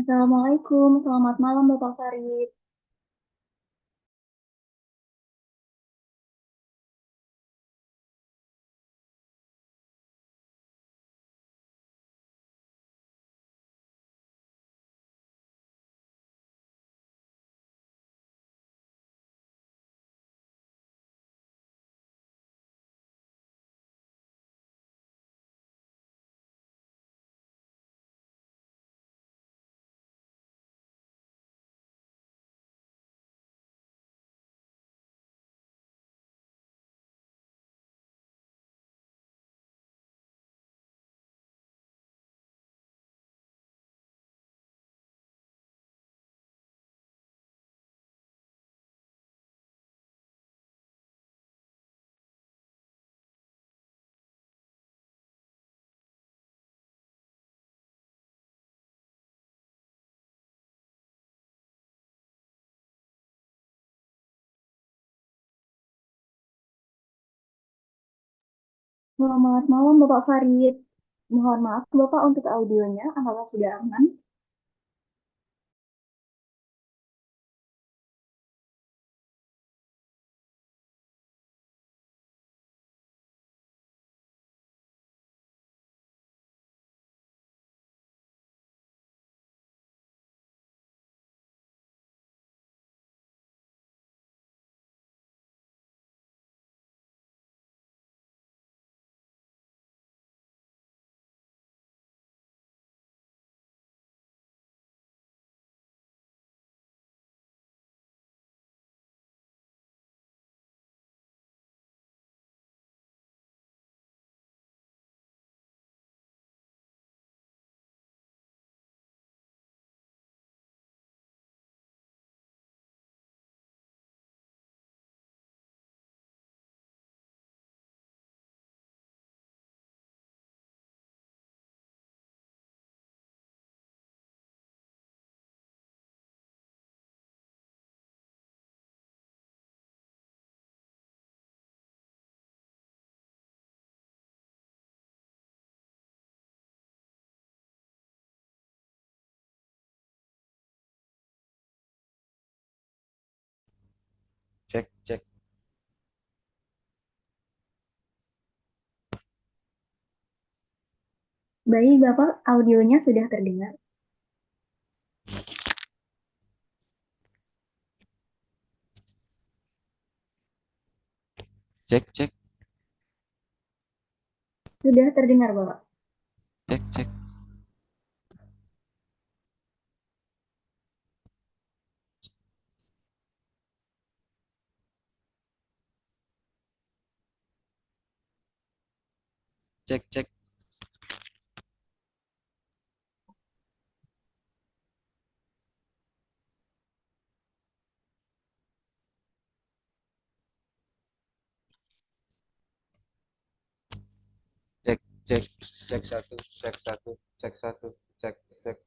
Assalamualaikum, selamat malam Bapak Farid. Selamat malam Bapak Farid. Mohon maaf Bapak untuk audionya, apakah sudah aman? Cek, cek, Baik Bapak, audionya sudah terdengar. cek, cek, Sudah terdengar Bapak. cek, cek, cek, cek, cek, cek, cek satu, cek satu, cek satu, cek, cek.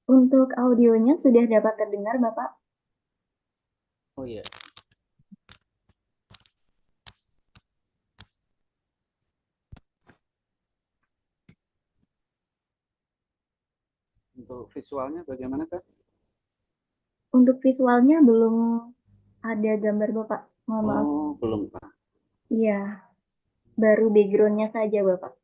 Untuk audionya sudah dapat terdengar Bapak. Oh iya, untuk visualnya bagaimana Kak? Untuk visualnya belum ada gambar Bapak. Mohon maaf. Oh, belum Kak. Iya, baru backgroundnya saja Bapak.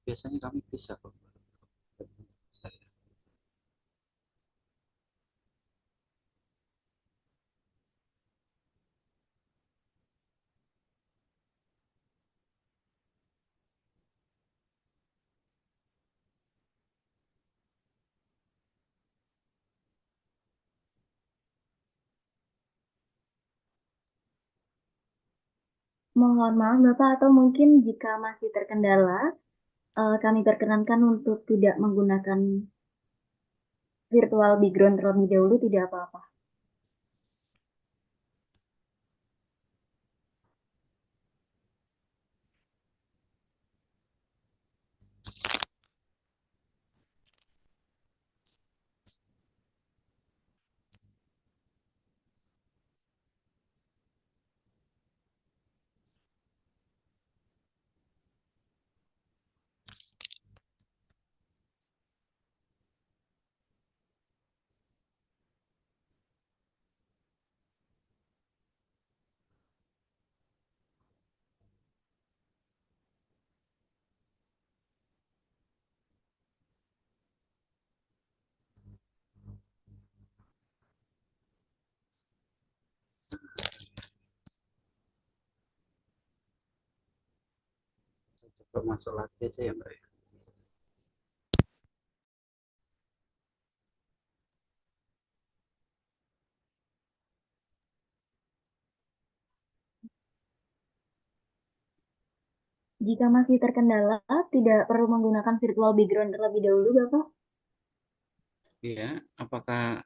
biasanya kami bisa kok. Saya. Mohon maaf Bapak, atau mungkin jika masih terkendala, kami perkenankan untuk tidak menggunakan virtual background terlebih dahulu, tidak apa-apa. Coba masuk lagi aja ya Mbak. Jika masih terkendala, tidak perlu menggunakan virtual background terlebih dahulu, Bapak. Iya, apakah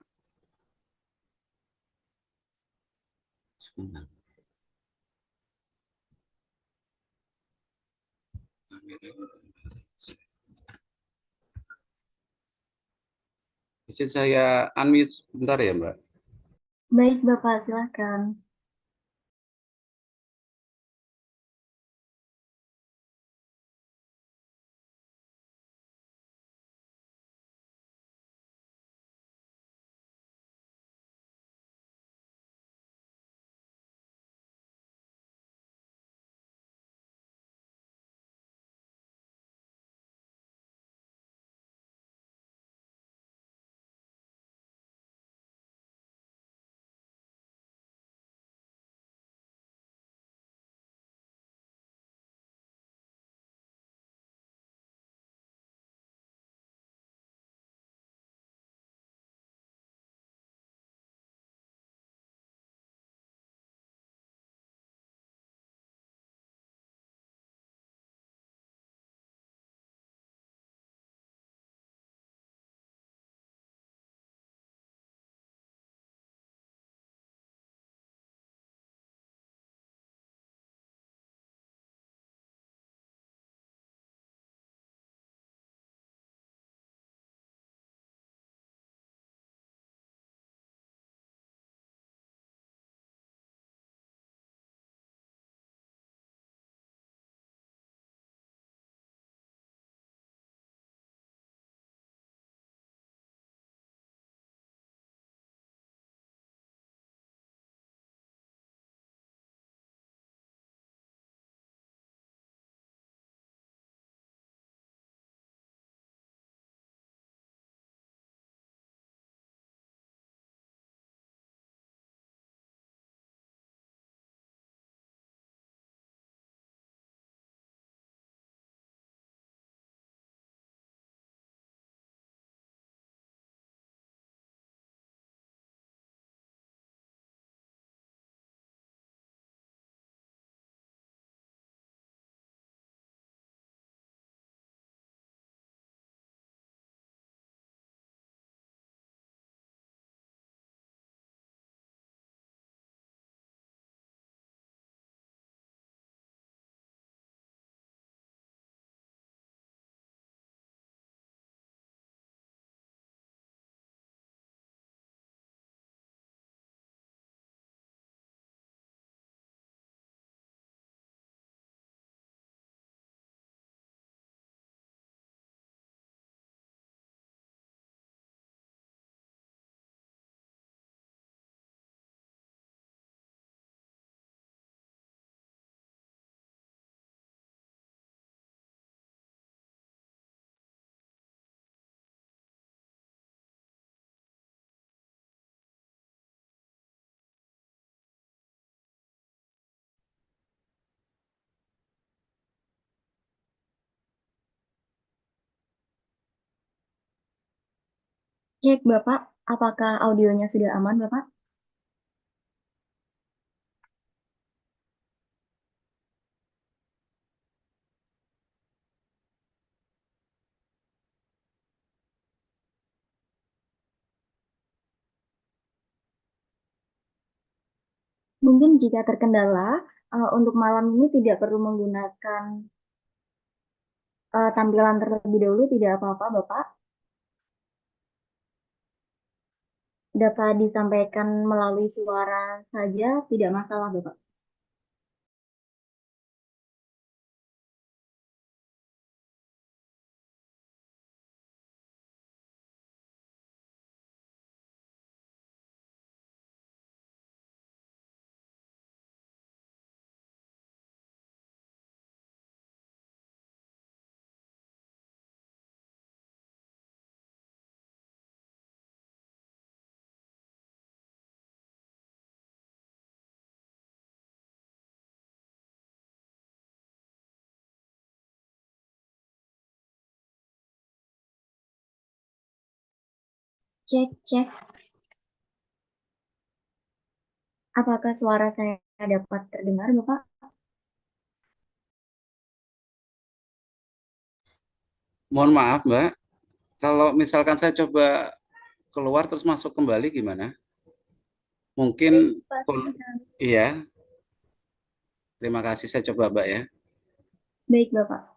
sebentar. Izin saya unmute sebentar ya Mbak. Baik, Bapak, silakan. Cek Bapak, apakah audionya sudah aman Bapak? Mungkin jika terkendala, untuk malam ini tidak perlu menggunakan tampilan terlebih dahulu, tidak apa-apa Bapak. Dapat disampaikan melalui suara saja, tidak masalah Bapak. Cek, cek. Apakah suara saya dapat terdengar Bapak? Mohon maaf, Mbak. Kalau misalkan saya coba keluar terus masuk kembali gimana? Mungkin, Baik, Pak. iya, terima kasih. Saya coba, Mbak ya. Baik Bapak.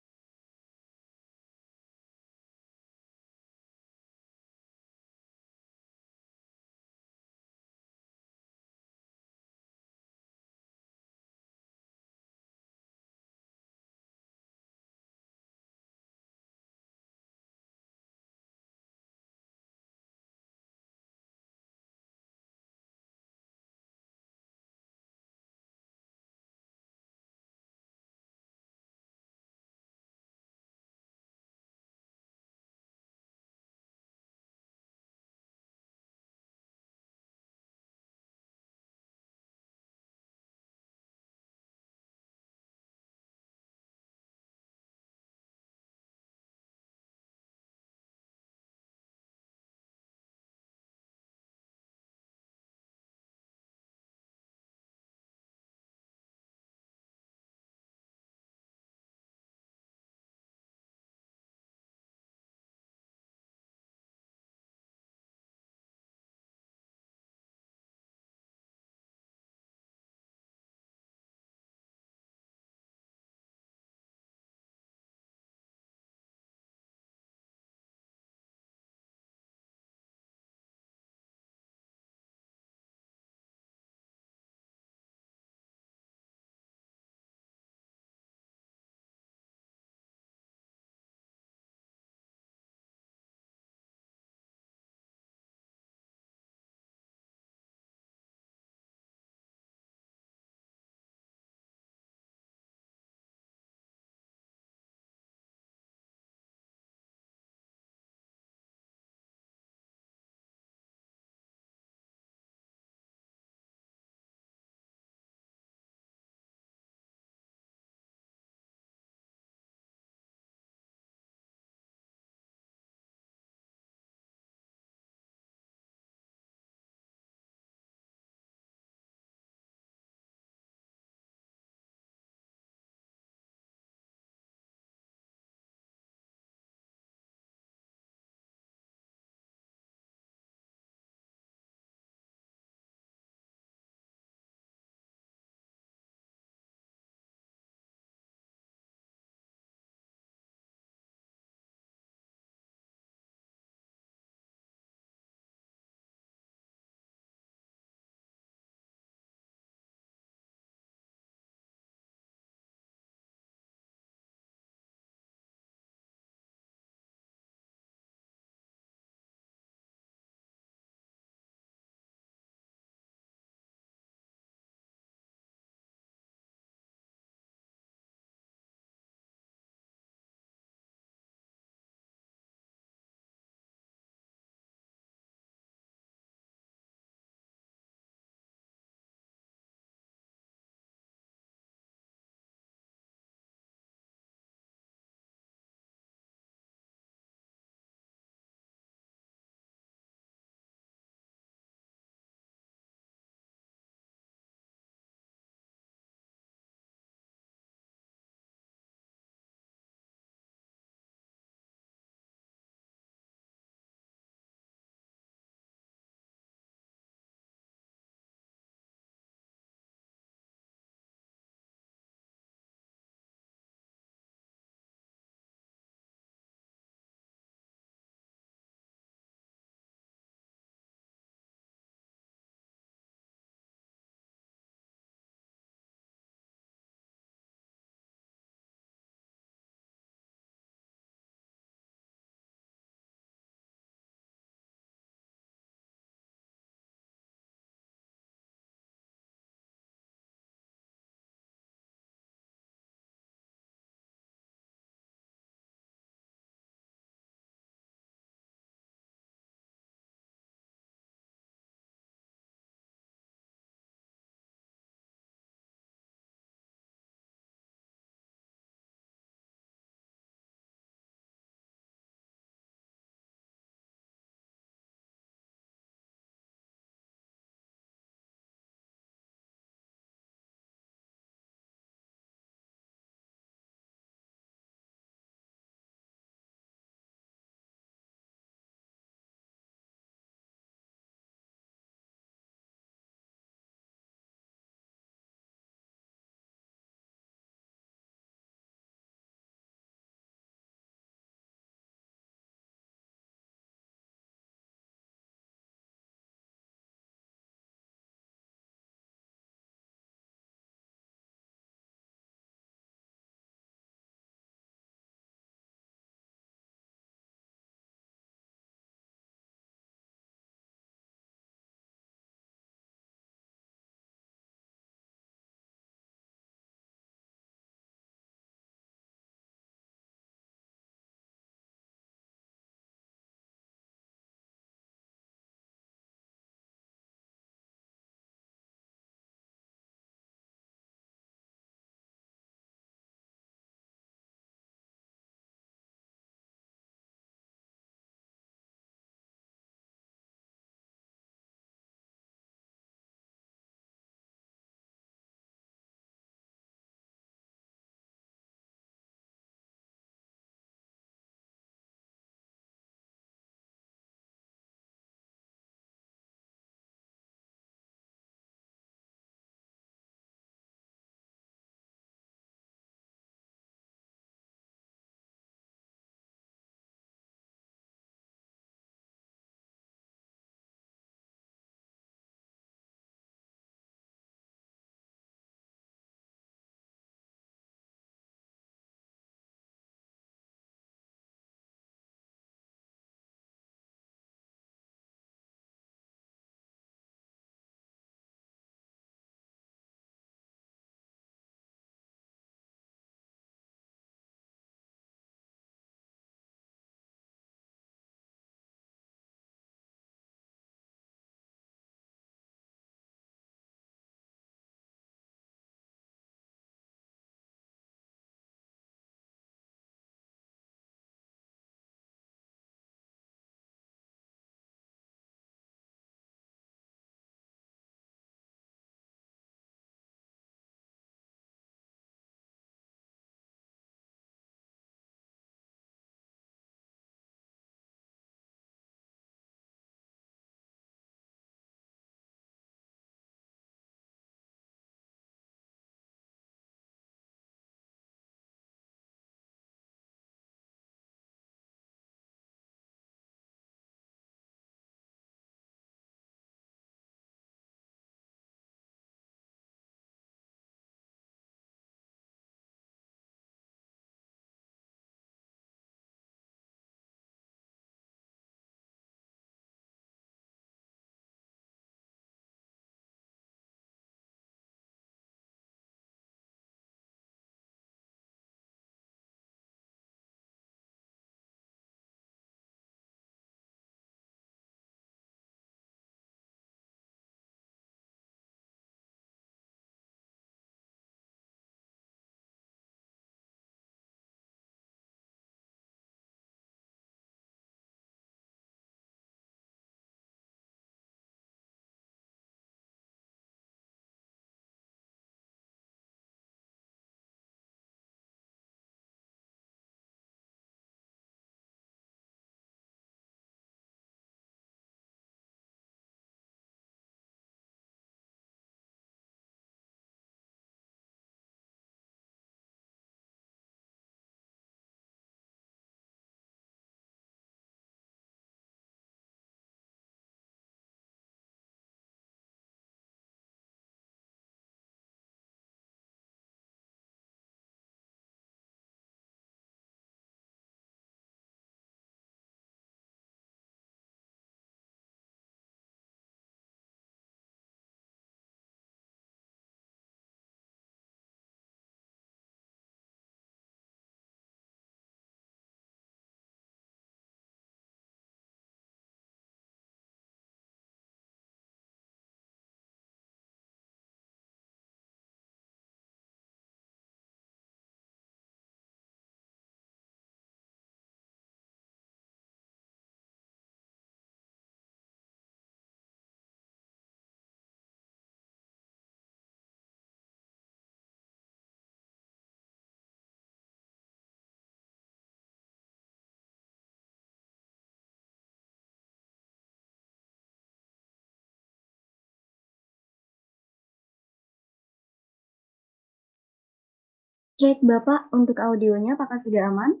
Cek Bapak untuk audionya apakah sudah aman?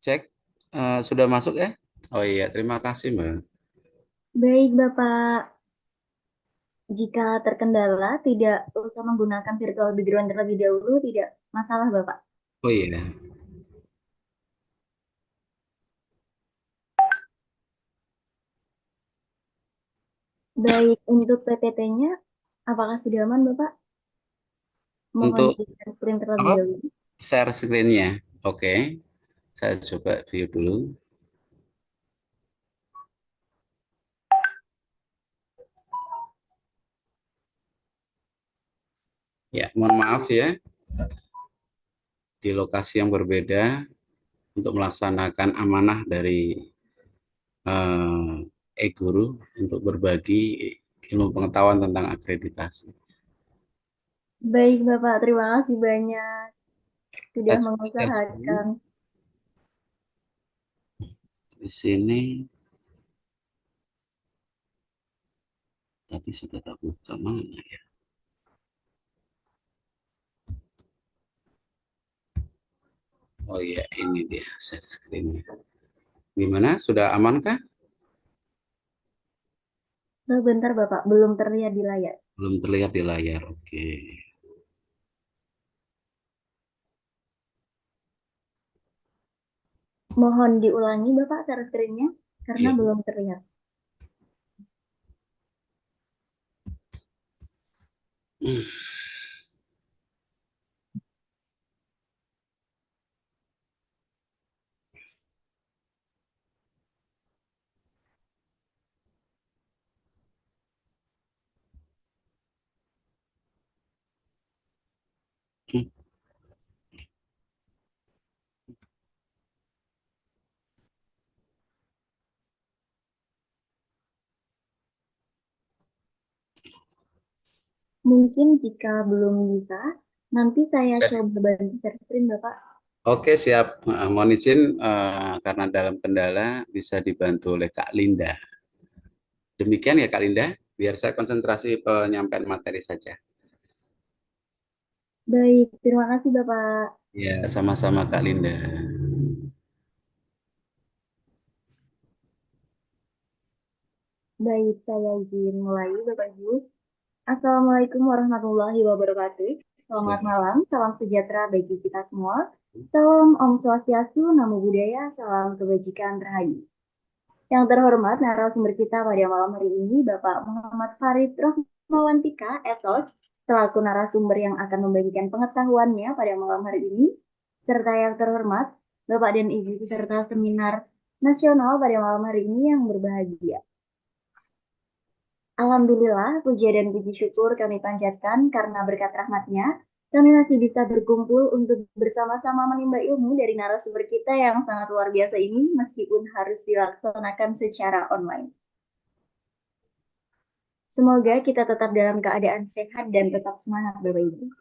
Cek, sudah masuk ya? Oh iya, terima kasih Mbak. Baik Bapak, jika terkendala tidak usah menggunakan virtual background terlebih dahulu, tidak masalah Bapak. Oh iya, Baik untuk PPT-nya, apakah sudah aman Bapak? Mohon untuk di screen terlebih apa? dahulu. Share screen-nya. Oke, saya coba view dulu. Ya, mohon maaf ya, di lokasi yang berbeda untuk melaksanakan amanah dari e-guru untuk berbagi ilmu pengetahuan tentang akreditasi. Baik Bapak, terima kasih banyak Kita sudah coba share screen. mengusahakan. Di sini tadi sudah tak buka mana ya? Oh iya, ini dia share screen-nya. Gimana? Sudah amankah? Sebentar Bapak, belum terlihat di layar. Belum terlihat di layar. Oke. Mohon diulangi Bapak share screen-nya karena Iya. belum terlihat. Mungkin jika belum bisa, nanti saya Bisa. coba bantu share screen Bapak. Oke, siap. Mohon izin karena dalam kendala bisa dibantu oleh Kak Linda. Demikian ya Kak Linda, biar saya konsentrasi penyampaian materi saja. Baik, terima kasih Bapak. Ya, sama-sama Kak Linda. Baik, saya izin mulai Bapak Ibu. Assalamualaikum warahmatullahi wabarakatuh. Selamat malam, salam sejahtera bagi kita semua. Salam Om Swastiastu, Namo Buddhaya, salam kebajikan terhayu. Yang terhormat narasumber kita pada malam hari ini, Bapak Muhammad Farid Rohmawantika, SOS, selaku narasumber yang akan membagikan pengetahuannya pada malam hari ini, serta yang terhormat, Bapak dan Ibu peserta seminar nasional pada malam hari ini yang berbahagia. Alhamdulillah, puja dan puji syukur kami panjatkan karena berkat rahmatnya, kami masih bisa berkumpul untuk bersama-sama menimba ilmu dari narasumber kita yang sangat luar biasa ini, meskipun harus dilaksanakan secara online. Semoga kita tetap dalam keadaan sehat dan tetap semangat, Bapak Ibu.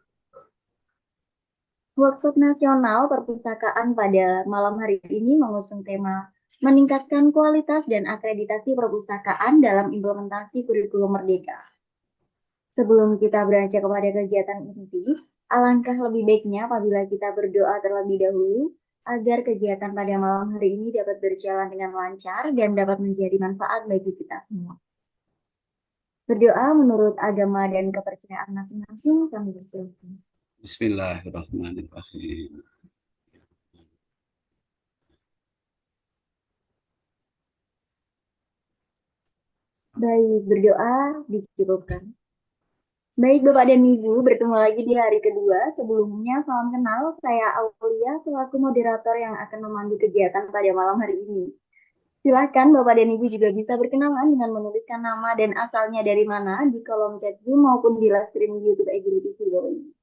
Workshop nasional perpustakaan pada malam hari ini mengusung tema meningkatkan kualitas dan akreditasi perpustakaan dalam implementasi kurikulum Merdeka. Sebelum kita beranjak kepada kegiatan inti, alangkah lebih baiknya apabila kita berdoa terlebih dahulu agar kegiatan pada malam hari ini dapat berjalan dengan lancar dan dapat menjadi manfaat bagi kita semua. Berdoa menurut agama dan kepercayaan masing-masing, kami bersilakan. Bismillahirrahmanirrahim. Baik, berdoa dicukupkan. Baik Bapak dan Ibu, bertemu lagi di hari kedua. Sebelumnya, salam kenal, saya Aulia selaku moderator yang akan memandu kegiatan pada malam hari ini. Silakan Bapak dan Ibu juga bisa berkenalan dengan menuliskan nama dan asalnya dari mana di kolom chat Zoom maupun di live streaming YouTube Agility Bapak Ibu.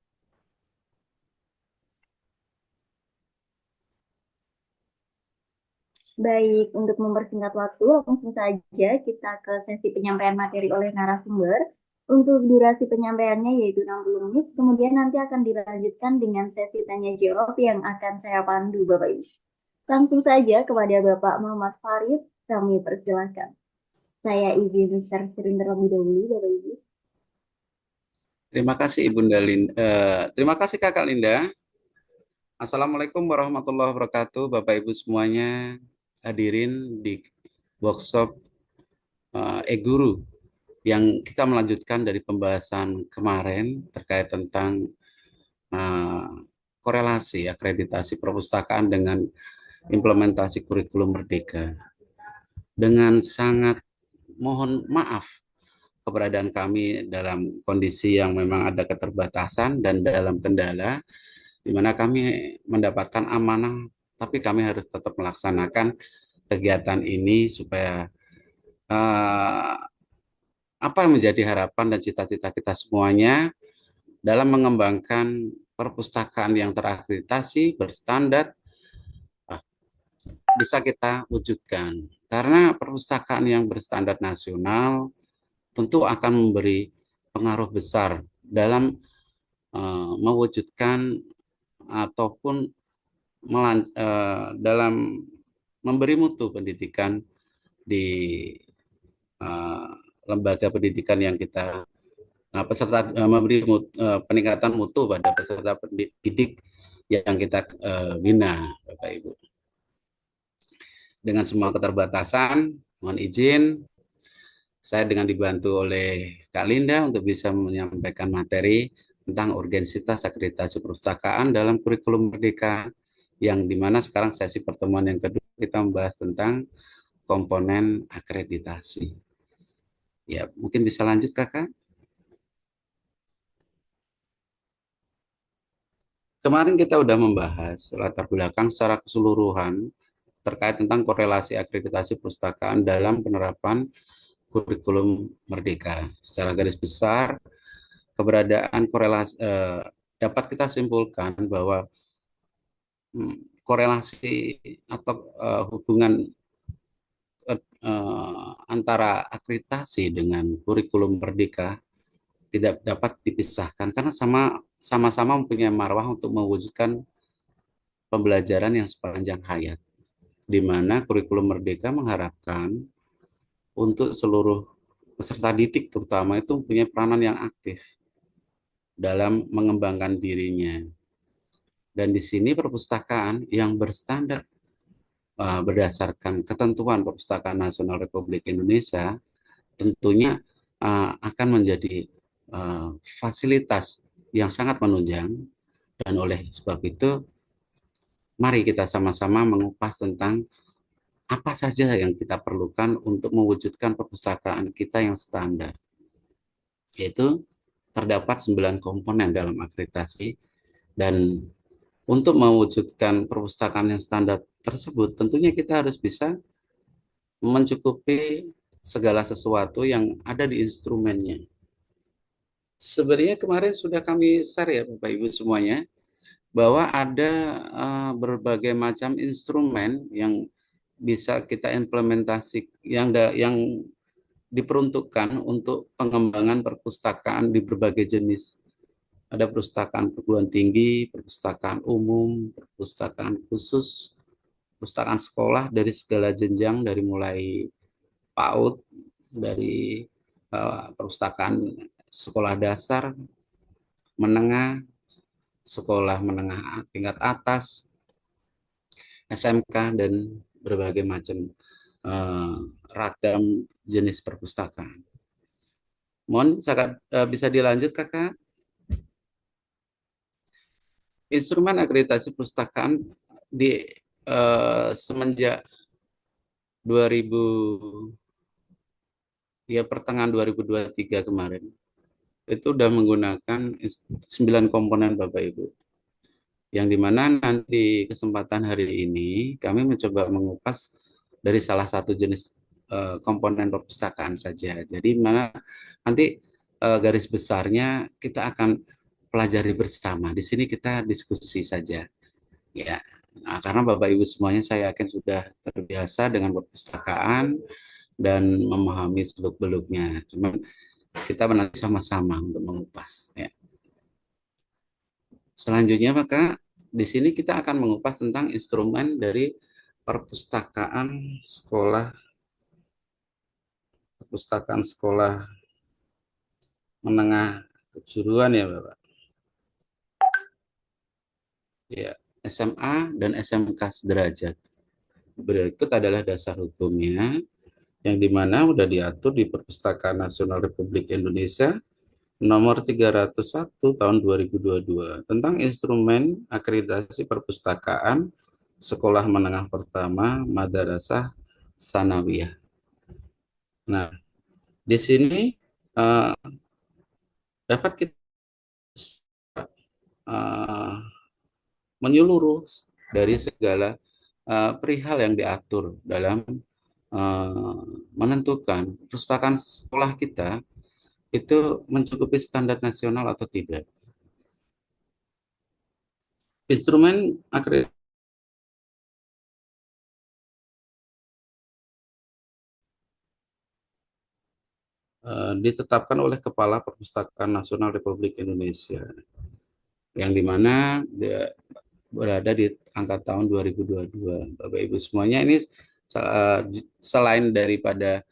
Baik, untuk mempersingkat waktu, langsung saja kita ke sesi penyampaian materi oleh narasumber. Untuk durasi penyampaiannya yaitu 60 menit, kemudian nanti akan dilanjutkan dengan sesi tanya jawab yang akan saya pandu Bapak Ibu. Langsung saja kepada Bapak Muhammad Farid, kami persilahkan. Saya izin sharing terlebih dahulu Bapak Ibu. Terima kasih Ibunda Linda. Terima kasih Kakak Linda. Assalamualaikum warahmatullahi wabarakatuh, Bapak Ibu semuanya hadirin di workshop e-guru yang kita melanjutkan dari pembahasan kemarin terkait tentang eh, korelasi akreditasi perpustakaan dengan implementasi kurikulum Merdeka. Dengan sangat mohon maaf keberadaan kami dalam kondisi yang memang ada keterbatasan dan dalam kendala, di mana kami mendapatkan amanah, tapi kami harus tetap melaksanakan kegiatan ini supaya uh, apa yang menjadi harapan dan cita-cita kita semuanya dalam mengembangkan perpustakaan yang terakreditasi, berstandar, bisa kita wujudkan. Karena perpustakaan yang berstandar nasional tentu akan memberi pengaruh besar dalam mewujudkan ataupun dalam memberi mutu pendidikan di uh, lembaga pendidikan yang kita peserta memberi peningkatan mutu pada peserta pendidik yang kita bina, Bapak Ibu. Dengan semua keterbatasan, mohon izin saya dengan dibantu oleh Kak Linda untuk bisa menyampaikan materi tentang urgensitas akreditasi perpustakaan dalam kurikulum Merdeka, yang dimana sekarang sesi pertemuan yang kedua kita membahas tentang komponen akreditasi. Ya, mungkin bisa lanjut Kakak. Kemarin kita sudah membahas latar belakang secara keseluruhan terkait tentang korelasi akreditasi perpustakaan dalam penerapan kurikulum Merdeka. Secara garis besar, keberadaan korelasi dapat kita simpulkan bahwa korelasi atau hubungan antara akreditasi dengan kurikulum Merdeka tidak dapat dipisahkan karena sama-sama mempunyai marwah untuk mewujudkan pembelajaran yang sepanjang hayat, di mana kurikulum Merdeka mengharapkan untuk seluruh peserta didik terutama itu punya peranan yang aktif dalam mengembangkan dirinya. Dan di sini perpustakaan yang berstandar berdasarkan ketentuan Perpustakaan Nasional Republik Indonesia tentunya akan menjadi fasilitas yang sangat menunjang, dan oleh sebab itu mari kita sama-sama mengupas tentang apa saja yang kita perlukan untuk mewujudkan perpustakaan kita yang standar. Yaitu terdapat 9 komponen dalam akreditasi, dan untuk mewujudkan perpustakaan yang standar tersebut tentunya kita harus bisa mencukupi segala sesuatu yang ada di instrumennya. Sebenarnya kemarin sudah kami share ya Bapak Ibu semuanya, bahwa ada berbagai macam instrumen yang bisa kita implementasi yang diperuntukkan untuk pengembangan perpustakaan di berbagai jenis. Ada perpustakaan perguruan tinggi, perpustakaan umum, perpustakaan khusus, perpustakaan sekolah dari segala jenjang, dari mulai PAUD, dari perpustakaan sekolah dasar, menengah, sekolah menengah tingkat atas, SMK, dan berbagai macam ragam jenis perpustakaan. Mohon bisa dilanjut Kakak. Instrumen akreditasi perpustakaan di semenjak 2000 ya pertengahan 2023 kemarin itu sudah menggunakan 9 komponen Bapak Ibu, yang dimana nanti kesempatan hari ini kami mencoba mengupas dari salah satu jenis komponen perpustakaan saja. Jadi mana nanti garis besarnya kita akan pelajari bersama. Di sini kita diskusi saja, ya. Nah, karena Bapak Ibu semuanya saya yakin sudah terbiasa dengan perpustakaan dan memahami seluk-beluknya. Cuman kita nanti sama-sama untuk mengupas. Ya. Selanjutnya maka di sini kita akan mengupas tentang instrumen dari perpustakaan sekolah perpustakaan sekolah menengah kejuruan ya Bapak. Ya, SMA dan SMK sederajat. Berikut adalah dasar hukumnya yang dimana sudah diatur di Perpustakaan Nasional Republik Indonesia nomor 301 tahun 2022 tentang instrumen akreditasi perpustakaan sekolah menengah pertama madrasah sanawiyah. Nah, di sini uh, dapat kita uh, menyeluruh dari segala perihal yang diatur dalam menentukan perpustakaan sekolah kita itu mencukupi standar nasional atau tidak. Instrumen akreditasi ditetapkan oleh Kepala Perpustakaan Nasional Republik Indonesia, yang dimana dia berada di angka tahun 2022. Bapak Ibu semuanya ini selain daripada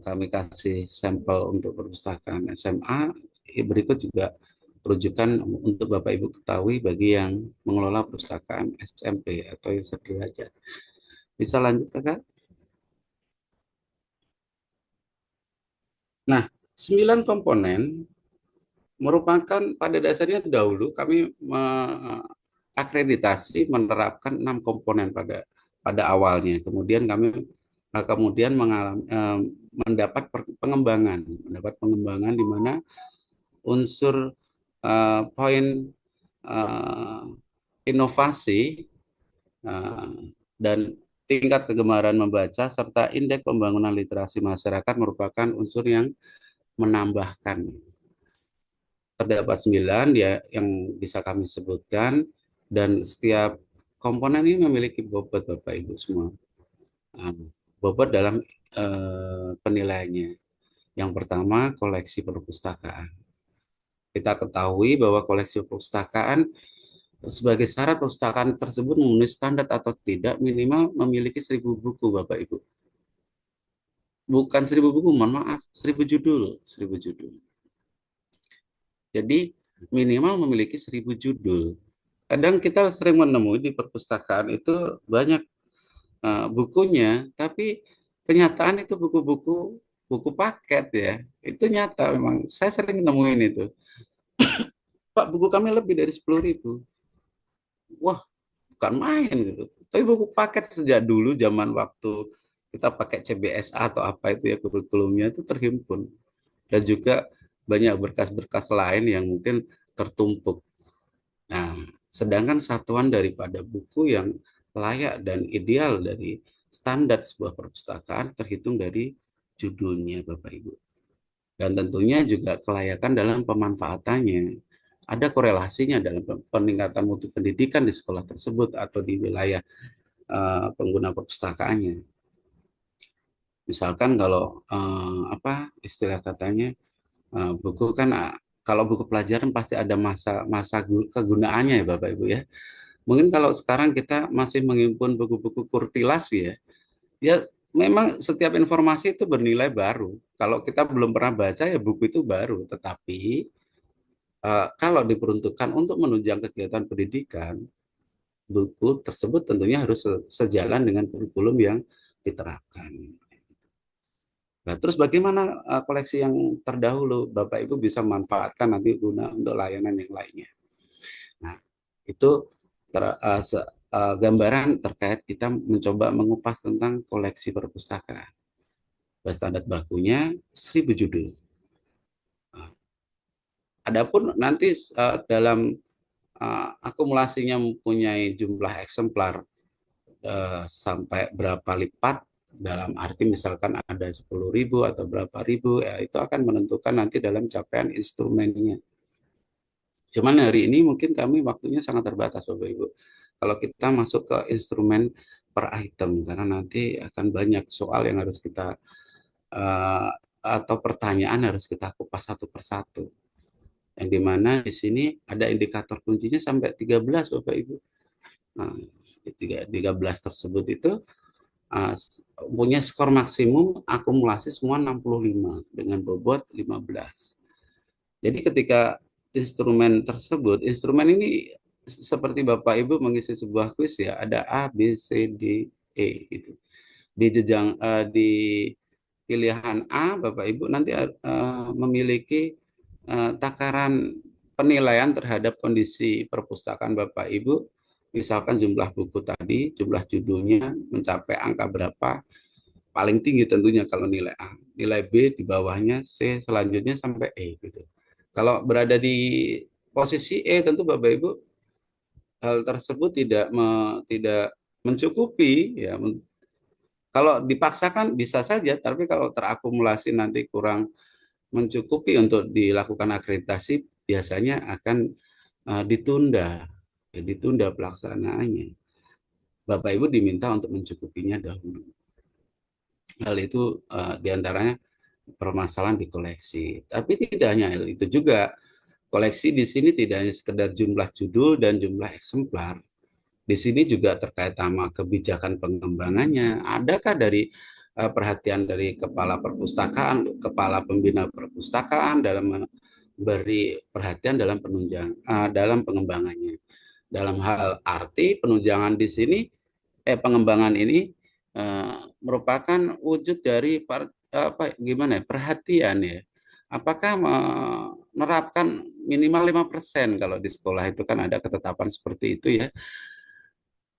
kami kasih sampel untuk perpustakaan SMA, berikut juga rujukan untuk Bapak Ibu ketahui bagi yang mengelola perpustakaan SMP atau yang sederajat. Bisa lanjut Kakak? Nah, 9 komponen merupakan pada dasarnya dahulu kami akreditasi menerapkan 6 komponen pada awalnya. Kemudian mengalami mendapat pengembangan di mana unsur poin uh, inovasi uh, dan tingkat kegemaran membaca serta indeks pembangunan literasi masyarakat merupakan unsur yang menambahkan. Terdapat 9 ya yang bisa kami sebutkan dan setiap komponen ini memiliki bobot Bapak Ibu semua. Bobot dalam penilaiannya. Yang pertama, koleksi perpustakaan. Kita ketahui bahwa koleksi perpustakaan sebagai syarat perpustakaan tersebut memenuhi standar atau tidak minimal memiliki 1.000 buku Bapak Ibu. Bukan 1.000 buku, mohon maaf, 1.000 judul, 1.000 judul. Jadi minimal memiliki 1.000 judul. Kadang kita sering menemui di perpustakaan itu banyak bukunya, tapi kenyataan itu buku paket ya. Itu nyata memang. Saya sering nemuin itu. Pak, buku kami lebih dari 10.000. Wah, bukan main gitu. Tapi buku paket sejak dulu zaman waktu kita pakai CBSA atau apa itu ya kurikulumnya itu terhimpun. Dan juga banyak berkas-berkas lain yang mungkin tertumpuk. Nah, sedangkan satuan daripada buku yang layak dan ideal dari standar sebuah perpustakaan terhitung dari judulnya, Bapak Ibu. Dan tentunya juga kelayakan dalam pemanfaatannya. Ada korelasinya dalam peningkatan mutu pendidikan di sekolah tersebut atau di wilayah pengguna perpustakaannya. Misalkan kalau apa istilah katanya buku kan kalau buku pelajaran pasti ada masa kegunaannya ya Bapak Ibu ya. Mungkin kalau sekarang kita masih mengimpun buku-buku kurtilas ya, ya memang setiap informasi itu bernilai baru. Kalau kita belum pernah baca ya buku itu baru, tetapi kalau diperuntukkan untuk menunjang kegiatan pendidikan, buku tersebut tentunya harus sejalan dengan kurikulum yang diterapkan. Nah, terus bagaimana koleksi yang terdahulu Bapak Ibu bisa manfaatkan nanti guna untuk layanan yang lainnya. Nah, itu gambaran terkait kita mencoba mengupas tentang koleksi perpustakaan. Standar bakunya 1.000 judul. Nah, adapun nanti dalam akumulasinya mempunyai jumlah eksemplar sampai berapa lipat, dalam arti misalkan ada 10.000 atau berapa ribu, ya itu akan menentukan nanti dalam capaian instrumennya. Cuman hari ini mungkin kami waktunya sangat terbatas Bapak Ibu. Kalau kita masuk ke instrumen per item, karena nanti akan banyak soal yang harus kita atau pertanyaan harus kita kupas satu persatu. Yang dimana di sini ada indikator kuncinya sampai 13, Bapak Ibu. Nah, 13 tersebut itu uh, punya skor maksimum akumulasi semua 65 dengan bobot 15. Jadi ketika instrumen ini seperti Bapak Ibu mengisi sebuah kuis ya, ada A, B, C, D, E gitu. Di pilihan A, Bapak Ibu nanti memiliki takaran penilaian terhadap kondisi perpustakaan Bapak Ibu. Misalkan jumlah buku tadi, jumlah judulnya mencapai angka berapa, paling tinggi tentunya kalau nilai A. Nilai B di bawahnya, C selanjutnya sampai E gitu. Kalau berada di posisi E tentu Bapak Ibu hal tersebut tidak mencukupi ya. Kalau dipaksakan bisa saja, tapi kalau terakumulasi nanti kurang mencukupi untuk dilakukan akreditasi, biasanya akan ditunda, ya, ditunda pelaksanaannya. Bapak Ibu diminta untuk mencukupinya dahulu. Hal itu diantaranya permasalahan di koleksi. Tapi tidak hanya itu juga, koleksi di sini tidak hanya sekedar jumlah judul dan jumlah eksemplar. Di sini juga terkait sama kebijakan pengembangannya. Adakah dari perhatian dari kepala perpustakaan, kepala pembina perpustakaan dalam memberi perhatian dalam dalam pengembangannya. Dalam hal arti penunjangan di sini, pengembangan ini merupakan wujud dari apa gimana ya, perhatian ya. Apakah menerapkan minimal 5% kalau di sekolah itu kan ada ketetapan seperti itu ya,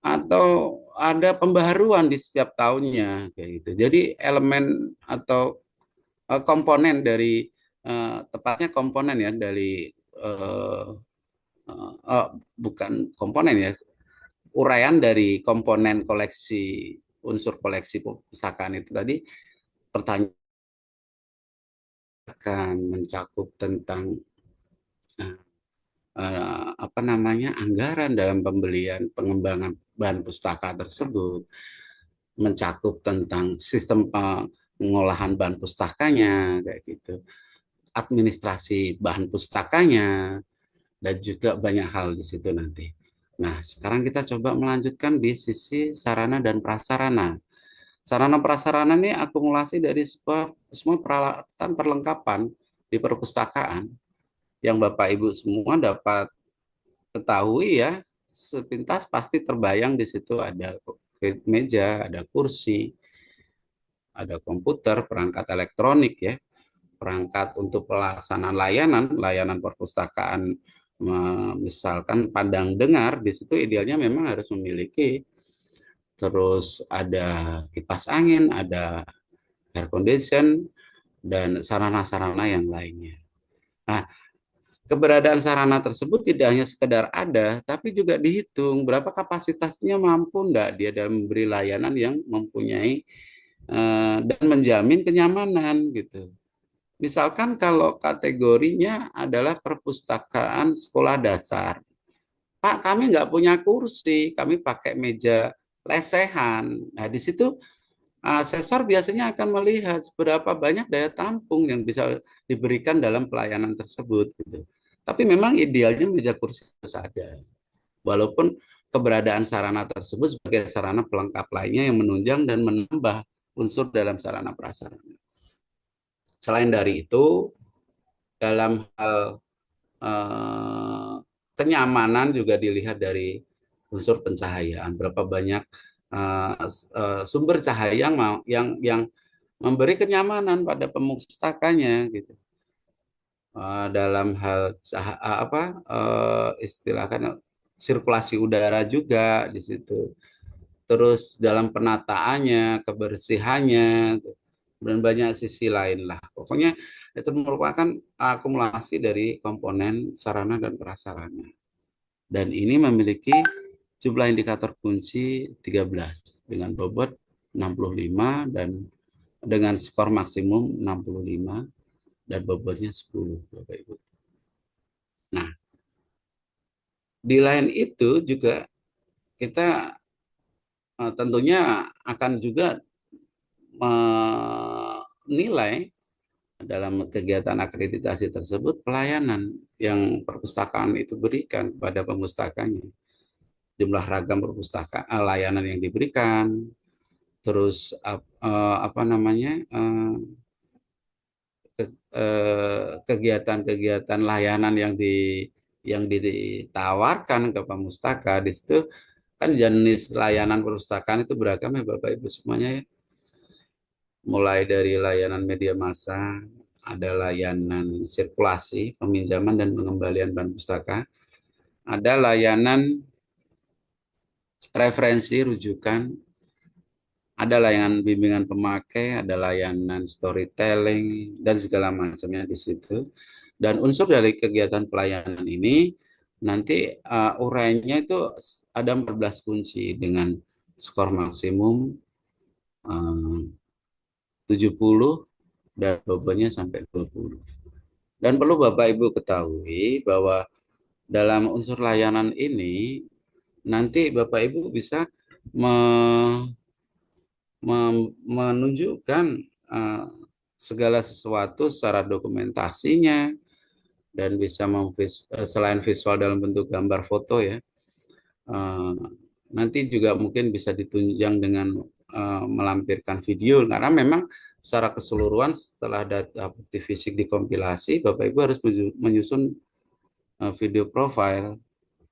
atau ada pembaharuan di setiap tahunnya kayak gitu. Jadi elemen atau komponen dari tepatnya komponen ya dari uh, bukan komponen ya, uraian dari komponen koleksi, unsur koleksi perpustakaan itu tadi, pertanyaan akan mencakup tentang uh, apa namanya, anggaran dalam pembelian pengembangan bahan pustaka tersebut, mencakup tentang sistem pengolahan bahan pustakanya kayak gitu, administrasi bahan pustakanya, dan juga banyak hal di situ nanti. Nah, sekarang kita coba melanjutkan di sisi sarana dan prasarana. Sarana prasarana ini akumulasi dari semua peralatan perlengkapan di perpustakaan yang Bapak Ibu semua dapat ketahui ya, sepintas pasti terbayang di situ ada meja, ada kursi, ada komputer, perangkat elektronik ya, perangkat untuk pelaksanaan layanan perpustakaan, misalkan pandang dengar, di situ idealnya memang harus memiliki, terus ada kipas angin, ada air condition, dan sarana-sarana yang lainnya. Nah, keberadaan sarana tersebut tidak hanya sekedar ada, tapi juga dihitung berapa kapasitasnya, mampu enggak dia dalam memberi layanan yang mempunyai dan menjamin kenyamanan gitu. Misalkan kalau kategorinya adalah perpustakaan sekolah dasar, Pak, kami nggak punya kursi, kami pakai meja lesehan. Nah, di situ asesor biasanya akan melihat seberapa banyak daya tampung yang bisa diberikan dalam pelayanan tersebut. Gitu. Tapi memang idealnya meja kursi harus ada. Walaupun keberadaan sarana tersebut sebagai sarana pelengkap lainnya yang menunjang dan menambah unsur dalam sarana prasarana. Selain dari itu, dalam hal eh, kenyamanan juga dilihat dari unsur pencahayaan. Berapa banyak sumber cahaya yang memberi kenyamanan pada pemustakanya gitu. Dalam hal istilahnya sirkulasi udara juga di situ. Terus dalam penataannya, kebersihannya, dan banyak sisi lain lah. Pokoknya itu merupakan akumulasi dari komponen sarana dan prasarana. Dan ini memiliki jumlah indikator kunci 13 dengan bobot 65 dan dengan skor maksimum 65 dan bobotnya 10, Bapak Ibu. Nah, di lain itu juga kita tentunya akan juga menilai dalam kegiatan akreditasi tersebut pelayanan yang perpustakaan itu berikan kepada pemustakanya, jumlah ragam perpustakaan, layanan yang diberikan, terus apa namanya, kegiatan-kegiatan layanan yang ditawarkan ke pemustaka. Di situ kan jenis layanan perpustakaan itu beragam ya Bapak Ibu semuanya ya. Mulai dari layanan media massa, ada layanan sirkulasi, peminjaman dan pengembalian bahan pustaka, ada layanan referensi rujukan, ada layanan bimbingan pemakai, ada layanan storytelling dan segala macamnya di situ. Dan unsur dari kegiatan pelayanan ini nanti uraiannya itu ada 14 kunci dengan skor maksimum 70 dan bebannya sampai 20. Dan perlu Bapak Ibu ketahui bahwa dalam unsur layanan ini nanti Bapak Ibu bisa me- menunjukkan uh, segala sesuatu secara dokumentasinya dan bisa selain visual dalam bentuk gambar foto ya, uh, nanti juga mungkin bisa ditunjang dengan melampirkan video karena memang secara keseluruhan setelah data bukti fisik dikompilasi Bapak Ibu harus menyusun video profile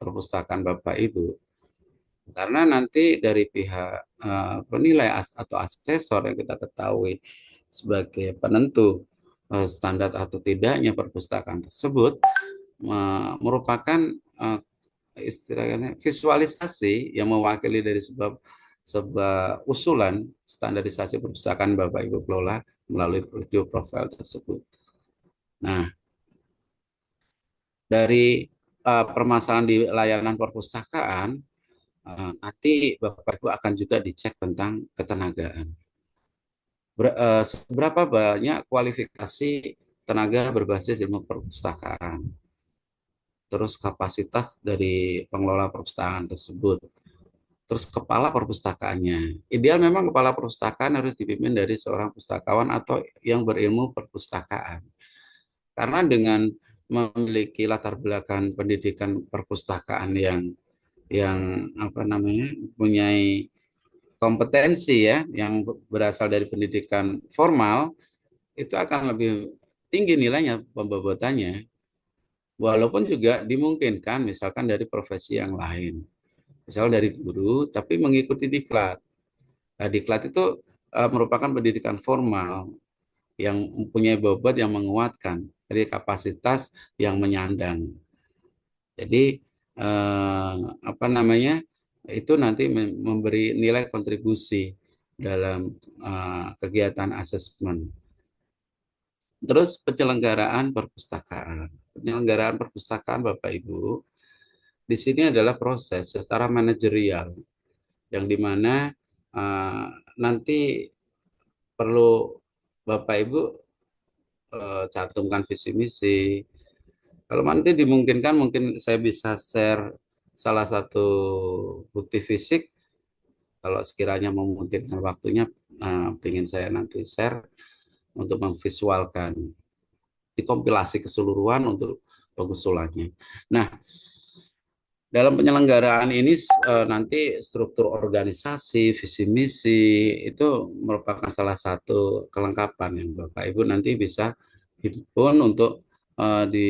perpustakaan Bapak Ibu. Karena nanti dari pihak penilai atau asesor yang kita ketahui sebagai penentu standar atau tidaknya perpustakaan tersebut merupakan istilahnya visualisasi yang mewakili dari sebuah usulan standarisasi perpustakaan Bapak Ibu kelola melalui video profile tersebut. Nah, dari permasalahan di layanan perpustakaan, nanti Bapak Ibu akan juga dicek tentang ketenagaan. Seberapa banyak kualifikasi tenaga berbasis ilmu perpustakaan, terus kapasitas dari pengelola perpustakaan tersebut, terus kepala perpustakaannya. Ideal memang kepala perpustakaan harus dipimpin dari seorang pustakawan atau yang berilmu perpustakaan. Karena dengan memiliki latar belakang pendidikan perpustakaan yang apa namanya punya kompetensi ya yang berasal dari pendidikan formal itu akan lebih tinggi nilainya pembobotannya walaupun juga dimungkinkan misalkan dari profesi yang lain misal dari guru tapi mengikuti diklat. Nah, diklat itu merupakan pendidikan formal yang mempunyai bobot yang menguatkan dari kapasitas yang menyandang. Jadi apa namanya itu nanti memberi nilai kontribusi dalam kegiatan asesmen. Terus penyelenggaraan perpustakaan. Penyelenggaraan perpustakaan Bapak Ibu di sini adalah proses secara manajerial yang dimana nanti perlu Bapak Ibu cantumkan visi misi. Kalau nanti dimungkinkan mungkin saya bisa share salah satu bukti fisik kalau sekiranya memungkinkan waktunya ingin saya nanti share untuk memvisualkan dikompilasi keseluruhan untuk pengusulannya. Nah, dalam penyelenggaraan ini nanti struktur organisasi, visi misi itu merupakan salah satu kelengkapan yang Bapak Ibu nanti bisa himpun untuk di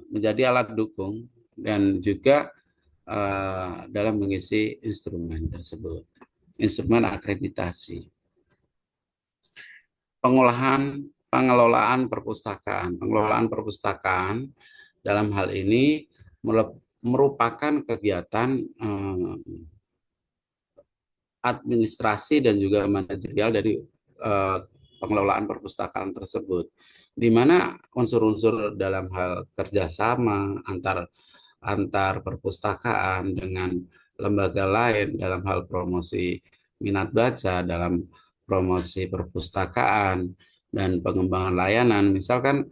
menjadi alat dukung dan juga dalam mengisi instrumen tersebut, instrumen akreditasi, pengelolaan perpustakaan dalam hal ini merupakan kegiatan administrasi dan juga manajerial dari pengelolaan perpustakaan tersebut, di mana unsur-unsur dalam hal kerjasama antar perpustakaan dengan lembaga lain dalam hal promosi minat baca, dalam promosi perpustakaan dan pengembangan layanan, misalkan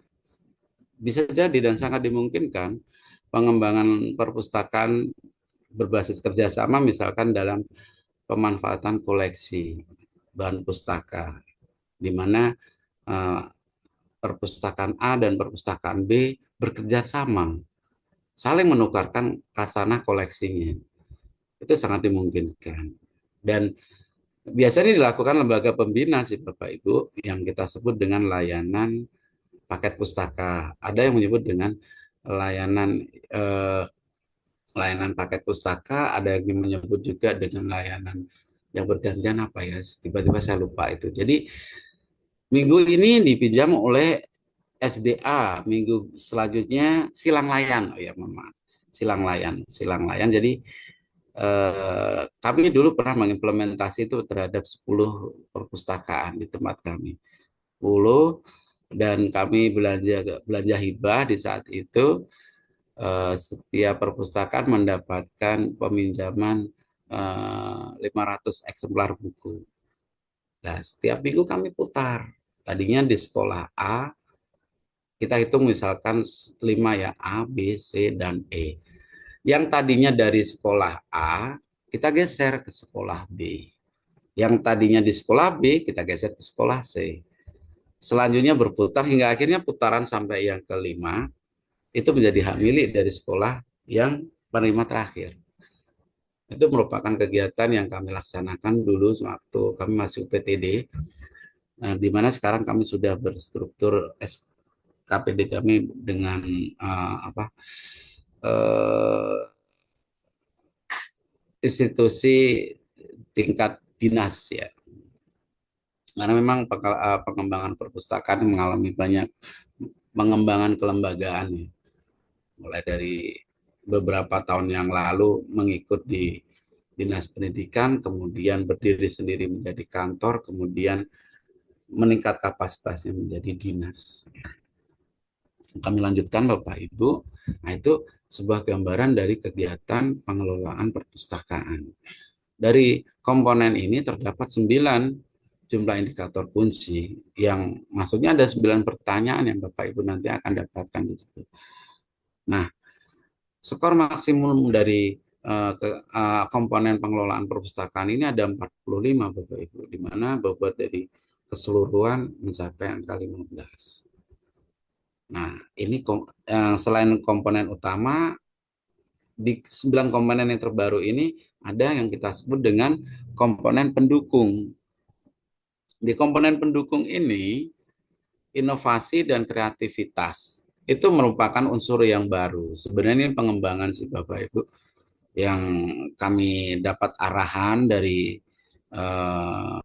bisa jadi dan sangat dimungkinkan pengembangan perpustakaan berbasis kerjasama misalkan dalam pemanfaatan koleksi bahan pustaka, di mana eh, perpustakaan A dan perpustakaan B bekerja sama, saling menukarkan kasanah koleksinya. Itu sangat dimungkinkan. Dan biasanya dilakukan lembaga pembina sih Bapak Ibu, yang kita sebut dengan layanan paket pustaka. Ada yang menyebut dengan layanan eh, layanan paket pustaka, ada yang menyebut juga dengan layanan yang bergantian apa ya, tiba-tiba saya lupa itu. Jadi minggu ini dipinjam oleh SDA, minggu selanjutnya silang layan. Oh ya, mama, silang layan. Jadi kami dulu pernah mengimplementasi itu terhadap 10 perpustakaan di tempat kami. 10, dan kami belanja belanja hibah di saat itu, setiap perpustakaan mendapatkan peminjaman 500 eksemplar buku. Nah, setiap minggu kami putar. Tadinya di sekolah A, kita hitung misalkan 5 ya, A, B, C, dan E. Yang tadinya dari sekolah A, kita geser ke sekolah B. Yang tadinya di sekolah B, kita geser ke sekolah C. Selanjutnya berputar hingga akhirnya putaran sampai yang kelima, itu menjadi hak milik dari sekolah yang penerima terakhir. Itu merupakan kegiatan yang kami laksanakan dulu waktu kami masih UPTD, di mana sekarang kami sudah berstruktur KPD kami dengan apa uh, institusi tingkat dinas ya. Karena memang pengembangan perpustakaan mengalami banyak pengembangan kelembagaan, ya. Mulai dari beberapa tahun yang lalu mengikut di Dinas Pendidikan, kemudian berdiri sendiri menjadi kantor, kemudian meningkat kapasitasnya menjadi dinas. Kami lanjutkan Bapak Ibu. Nah, itu sebuah gambaran dari kegiatan pengelolaan perpustakaan. Dari komponen ini terdapat 9 jumlah indikator kunci, yang maksudnya ada 9 pertanyaan yang Bapak Ibu nanti akan dapatkan di situ. Nah, skor maksimum dari komponen pengelolaan perpustakaan ini ada 45 Bapak Ibu, di mana bobot dari keseluruhan mencapai angka 15. Nah, ini selain komponen utama, di 9 komponen yang terbaru ini ada yang kita sebut dengan komponen pendukung. Di komponen pendukung ini, inovasi dan kreativitas itu merupakan unsur yang baru. Sebenarnya ini pengembangan sih Bapak Ibu, yang kami dapat arahan eh,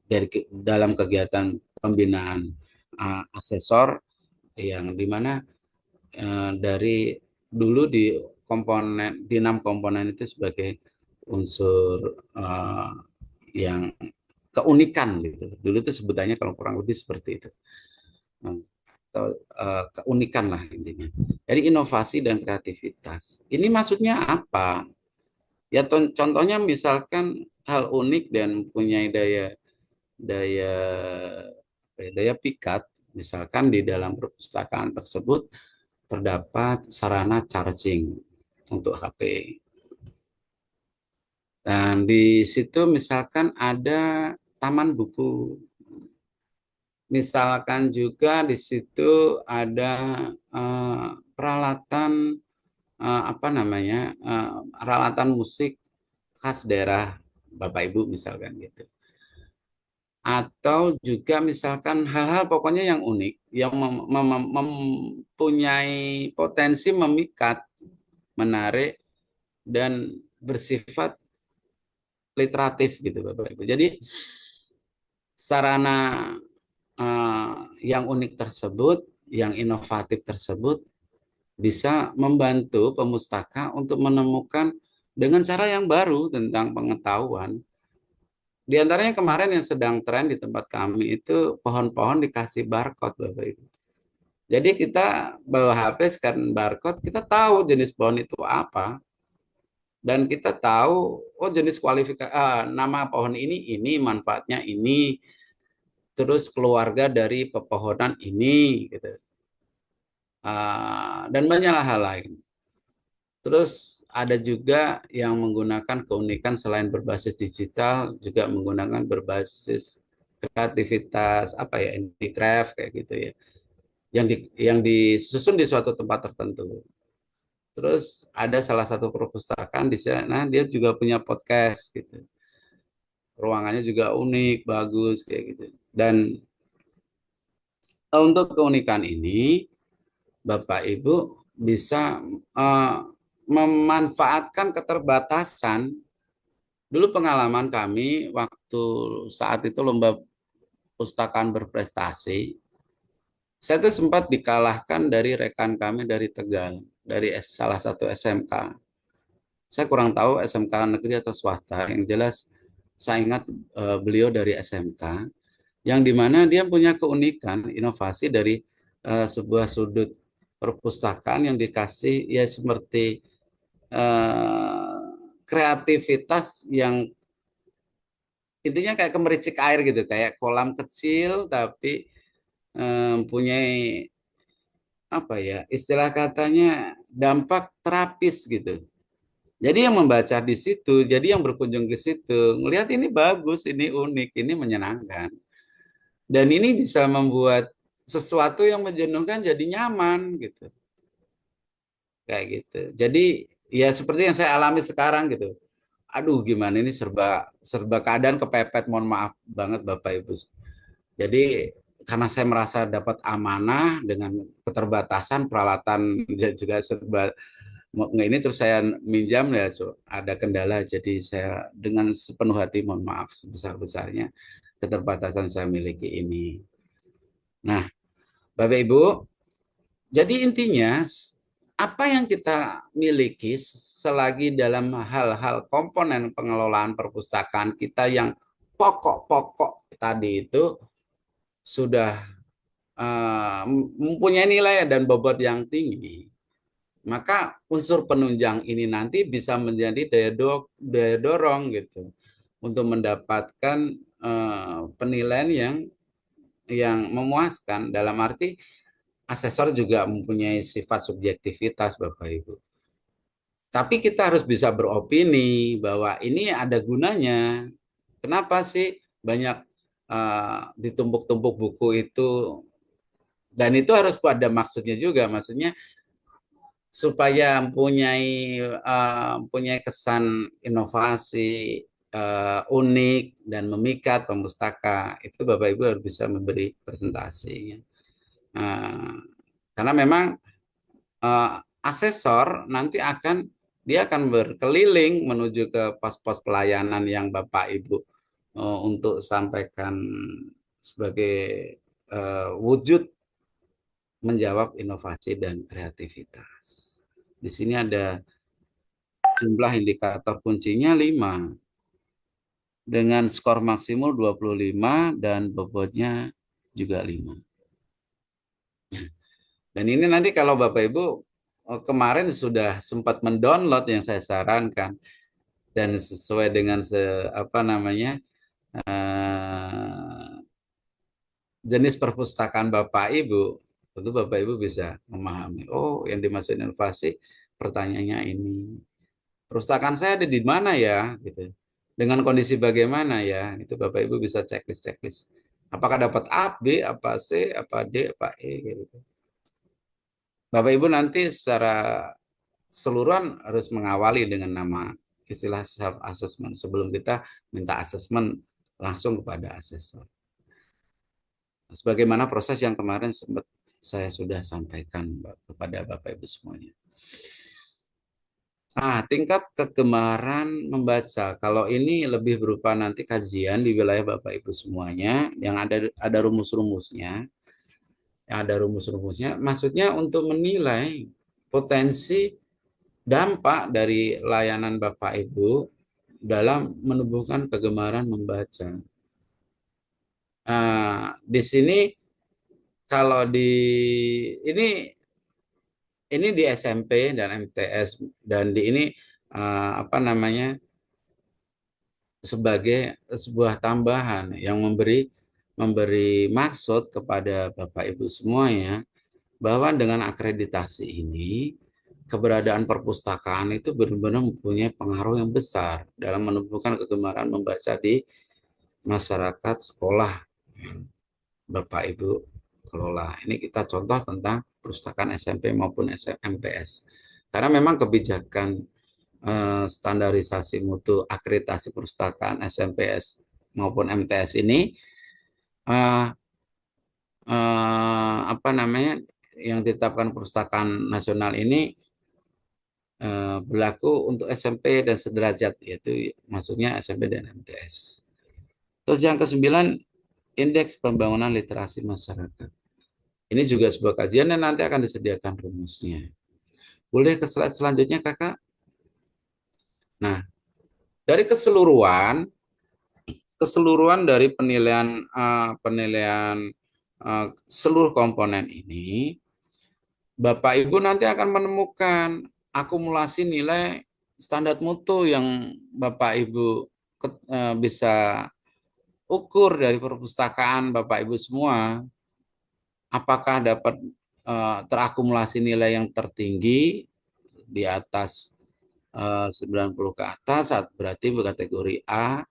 dari dalam kegiatan pembinaan asesor, yang dimana dari dulu di komponen di 6 komponen itu sebagai unsur yang keunikan gitu. Dulu itu sebutannya kalau kurang lebih seperti itu. Atau keunikan lah intinya. Jadi inovasi dan kreativitas. Ini maksudnya apa? Ya contohnya misalkan hal unik dan punya daya daya daya pikat. Misalkan di dalam perpustakaan tersebut terdapat sarana charging untuk HP. Dan di situ misalkan ada taman buku. Misalkan juga di situ ada peralatan apa namanya peralatan musik khas daerah Bapak Ibu misalkan gitu. Atau juga misalkan hal-hal pokoknya yang unik, yang mempunyai potensi memikat, menarik, dan bersifat literatif gitu Bapak Ibu. Jadi sarana yang unik tersebut, yang inovatif tersebut bisa membantu pemustaka untuk menemukan dengan cara yang baru tentang pengetahuan. Di antaranya kemarin yang sedang tren di tempat kami itu pohon-pohon dikasih barcode Bapak Ibu. Jadi kita bawa HP scan barcode, kita tahu jenis pohon itu apa, dan kita tahu oh jenis kualifikasi nama pohon ini manfaatnya ini, terus keluarga dari pepohonan ini gitu. Dan banyak hal lain. Terus ada juga yang menggunakan keunikan selain berbasis digital, juga menggunakan berbasis kreativitas apa ya, handicraft kayak gitu ya, yang disusun di suatu tempat tertentu. Terus ada salah satu perpustakaan di sana, dia juga punya podcast gitu. Ruangannya juga unik, bagus kayak gitu. Dan untuk keunikan ini, Bapak Ibu bisa eh, memanfaatkan keterbatasan. Dulu pengalaman kami waktu saat itu lomba pustakaan berprestasi, saya tuh sempat dikalahkan dari rekan kami dari Tegal, dari salah satu SMK. Saya kurang tahu SMK negeri atau swasta. Yang jelas saya ingat beliau dari SMK, yang dimana dia punya keunikan inovasi dari sebuah sudut perpustakaan yang dikasih ya seperti eh, kreativitas yang intinya kayak kemericik air gitu, kayak kolam kecil tapi mempunyai apa ya istilah katanya dampak terapis gitu. Jadi yang membaca di situ, jadi yang berkunjung ke situ, melihat ini bagus, ini unik, ini menyenangkan. Dan ini bisa membuat sesuatu yang menjenuhkan jadi nyaman gitu. Kayak gitu. Jadi ya seperti yang saya alami sekarang gitu. Aduh gimana ini serba serba keadaan kepepet, mohon maaf banget Bapak Ibu. Jadi karena saya merasa dapat amanah dengan keterbatasan peralatan juga serba ini, terus saya minjam ya ada kendala, jadi saya dengan sepenuh hati mohon maaf sebesar-besarnya keterbatasan saya miliki ini. Nah, Bapak Ibu, jadi intinya apa yang kita miliki selagi dalam hal-hal komponen pengelolaan perpustakaan kita yang pokok-pokok tadi itu sudah mempunyai nilai dan bobot yang tinggi, maka unsur penunjang ini nanti bisa menjadi daya dorong gitu untuk mendapatkan penilaian yang memuaskan, dalam arti asesor juga mempunyai sifat subjektivitas Bapak Ibu. Tapi kita harus bisa beropini bahwa ini ada gunanya. Kenapa sih banyak ditumpuk-tumpuk buku itu, dan itu harus pada maksudnya juga, maksudnya supaya mempunyai kesan inovasi, unik dan memikat pemustaka. Itu Bapak Ibu harus bisa memberi presentasi. Uh, karena memang uh, asesor nanti dia akan berkeliling menuju ke pos-pos pelayanan yang Bapak Ibu untuk sampaikan sebagai wujud menjawab inovasi dan kreativitas. Di sini ada jumlah indikator kuncinya 5 dengan skor maksimum 25 dan bobotnya juga 5. Dan ini nanti kalau Bapak Ibu kemarin sudah sempat mendownload yang saya sarankan dan sesuai dengan apa namanya jenis perpustakaan Bapak Ibu, tentu Bapak Ibu bisa memahami. Oh, yang dimaksud inovasi pertanyaannya ini. Perpustakaan saya ada di mana ya, gitu. Dengan kondisi bagaimana ya, itu Bapak Ibu bisa checklist. Apakah dapat A, B, apa C, apa D, apa E, gitu. Bapak Ibu nanti secara keseluruhan harus mengawali dengan nama istilah self assessment sebelum kita minta assessment langsung kepada asesor. Sebagaimana proses yang kemarin sempat saya sudah sampaikan kepada Bapak Ibu semuanya. Tingkat kegemaran membaca. Kalau ini lebih berupa nanti kajian di wilayah Bapak Ibu semuanya yang ada rumus-rumusnya. Yang ada rumus-rumusnya, maksudnya untuk menilai potensi dampak dari layanan Bapak Ibu dalam menumbuhkan kegemaran membaca. Di sini kalau ini di SMP dan MTS, dan di ini apa namanya sebagai sebuah tambahan yang memberi maksud kepada Bapak Ibu semuanya bahwa dengan akreditasi ini keberadaan perpustakaan itu benar-benar mempunyai pengaruh yang besar dalam menumbuhkan kegemaran membaca di masyarakat sekolah Bapak Ibu kelola. Ini kita contoh tentang perpustakaan SMP maupun MTS. Karena memang kebijakan standarisasi mutu akreditasi perpustakaan SMPS maupun MTS ini eh, apa namanya yang ditetapkan perpustakaan nasional ini berlaku untuk SMP dan sederajat, yaitu maksudnya SMP dan MTS. Terus yang kesembilan, indeks pembangunan literasi masyarakat. Ini juga sebuah kajian dan nanti akan disediakan rumusnya. Boleh ke slide selanjutnya, Kakak? Nah, dari keseluruhan dari penilaian seluruh komponen ini, Bapak Ibu nanti akan menemukan akumulasi nilai standar mutu yang Bapak Ibu bisa ukur dari perpustakaan Bapak Ibu semua. Apakah dapat terakumulasi nilai yang tertinggi di atas 90 ke atas, berarti kategori A,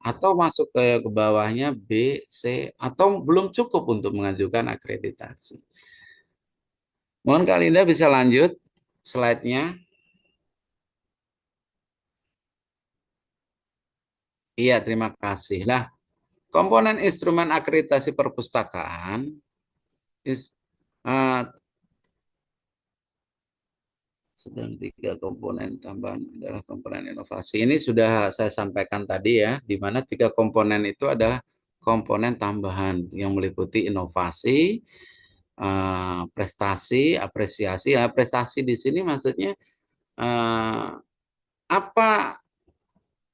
atau masuk ke bawahnya B, C, atau belum cukup untuk mengajukan akreditasi. Mohon Kak Linda bisa lanjut slide-nya. Iya, terima kasih. Nah, komponen instrumen akreditasi perpustakaan is, uh, sedang 3 komponen tambahan adalah komponen inovasi. Ini sudah saya sampaikan tadi ya, di mana 3 komponen itu adalah komponen tambahan yang meliputi inovasi, prestasi, apresiasi. Ya, prestasi di sini maksudnya apa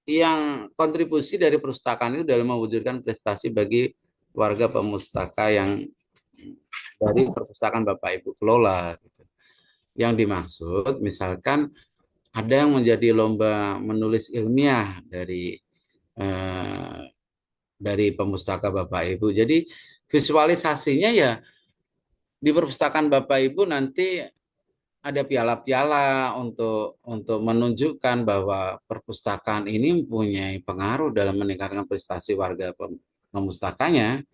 yang kontribusi dari perpustakaan itu dalam mewujudkan prestasi bagi warga pemustaka yang dari perpustakaan Bapak Ibu kelola. Yang dimaksud misalkan ada yang menjadi lomba menulis ilmiah eh, dari pemustaka Bapak Ibu. Jadi visualisasinya ya di perpustakaan Bapak Ibu nanti ada piala-piala untuk menunjukkan bahwa perpustakaan ini mempunyai pengaruh dalam meningkatkan prestasi warga pemustakanya.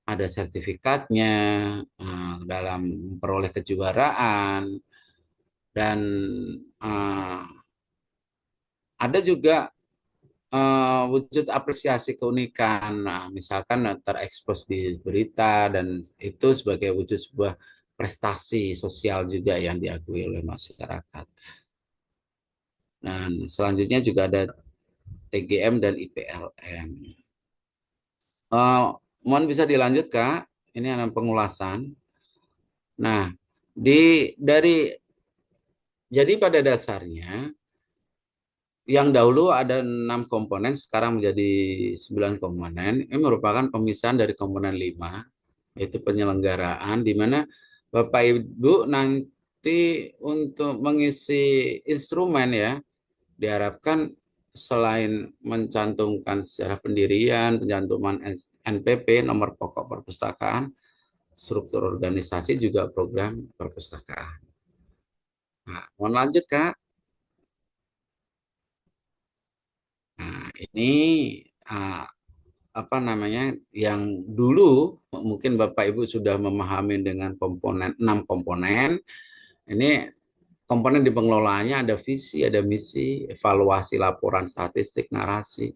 Ada sertifikatnya dalam memperoleh kejuaraan dan uh, ada juga wujud apresiasi keunikan, nah, misalkan terekspos di berita dan itu sebagai wujud sebuah prestasi sosial juga yang diakui oleh masyarakat. Dan selanjutnya juga ada TGM dan IPLM. Mohon bisa dilanjut Kak, ini ada pengulasan. Nah, dari jadi pada dasarnya yang dahulu ada 6 komponen, sekarang menjadi 9 komponen. Ini merupakan pemisahan dari komponen 5, yaitu penyelenggaraan, di mana Bapak Ibu nanti untuk mengisi instrumen ya, diharapkan selain mencantumkan secara pendirian, pencantuman NPP, nomor pokok perpustakaan, struktur organisasi, juga program perpustakaan. Nah, mohon lanjut Kak. Nah, ini uh, apa namanya yang dulu mungkin Bapak Ibu sudah memahami dengan 6 komponen. Ini komponen di pengelolaannya ada visi, ada misi, evaluasi laporan statistik, narasi,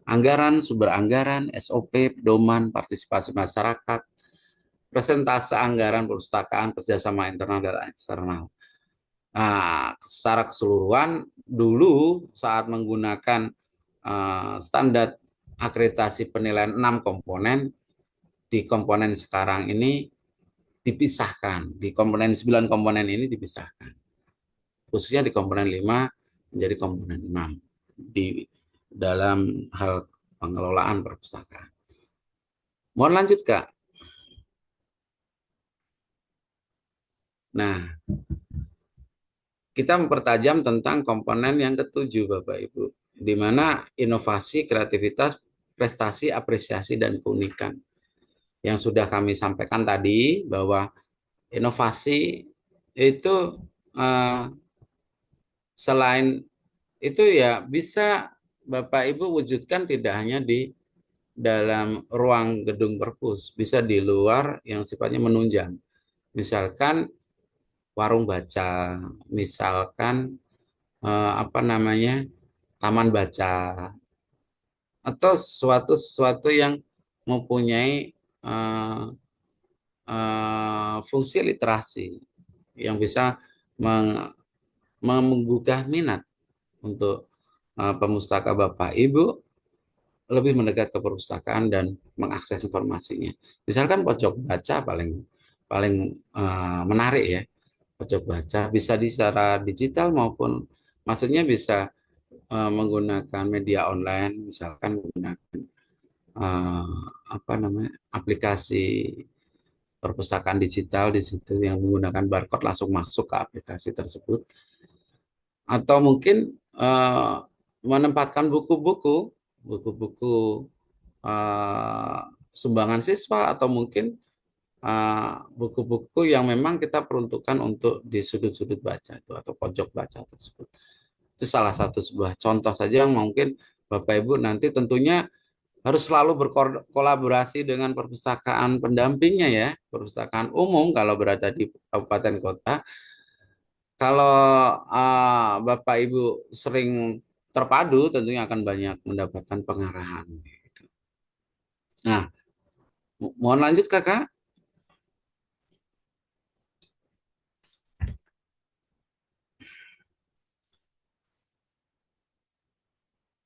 anggaran, sumber anggaran, SOP, pedoman, partisipasi masyarakat, presentase anggaran perpustakaan, kerjasama internal dan eksternal. Nah, secara keseluruhan dulu saat menggunakan standar akreditasi penilaian 6 komponen, di komponen sekarang ini dipisahkan, di komponen 9 komponen ini dipisahkan. Khususnya di komponen 5 menjadi komponen 6 di dalam hal pengelolaan perpustakaan. Mohon lanjut Kak. Nah, kita mempertajam tentang komponen yang ketujuh Bapak Ibu, di mana inovasi, kreativitas, prestasi, apresiasi, dan keunikan. Yang sudah kami sampaikan tadi bahwa inovasi itu selain itu ya bisa Bapak Ibu wujudkan tidak hanya di dalam ruang gedung perpus, bisa di luar yang sifatnya menunjang. Misalkan warung baca, misalkan apa namanya, taman baca, atau sesuatu yang mempunyai eh, fungsi literasi yang bisa menggugah minat untuk pemustaka Bapak Ibu lebih mendekat ke perpustakaan dan mengakses informasinya. Misalkan pojok baca paling paling menarik ya. Pojok baca bisa di secara digital maupun maksudnya bisa menggunakan media online, misalkan menggunakan eh, apa namanya, aplikasi perpustakaan digital di situ yang menggunakan barcode langsung masuk ke aplikasi tersebut, atau mungkin eh, menempatkan buku-buku eh, sumbangan siswa, atau mungkin buku-buku yang memang kita peruntukkan untuk di sudut-sudut baca itu atau pojok baca tersebut. Itu salah satu sebuah contoh saja yang mungkin Bapak Ibu nanti tentunya harus selalu berkolaborasi dengan perpustakaan pendampingnya ya, perpustakaan umum kalau berada di kabupaten kota. Kalau Bapak Ibu sering terpadu, tentunya akan banyak mendapatkan pengarahan. Nah, mohon lanjut Kakak.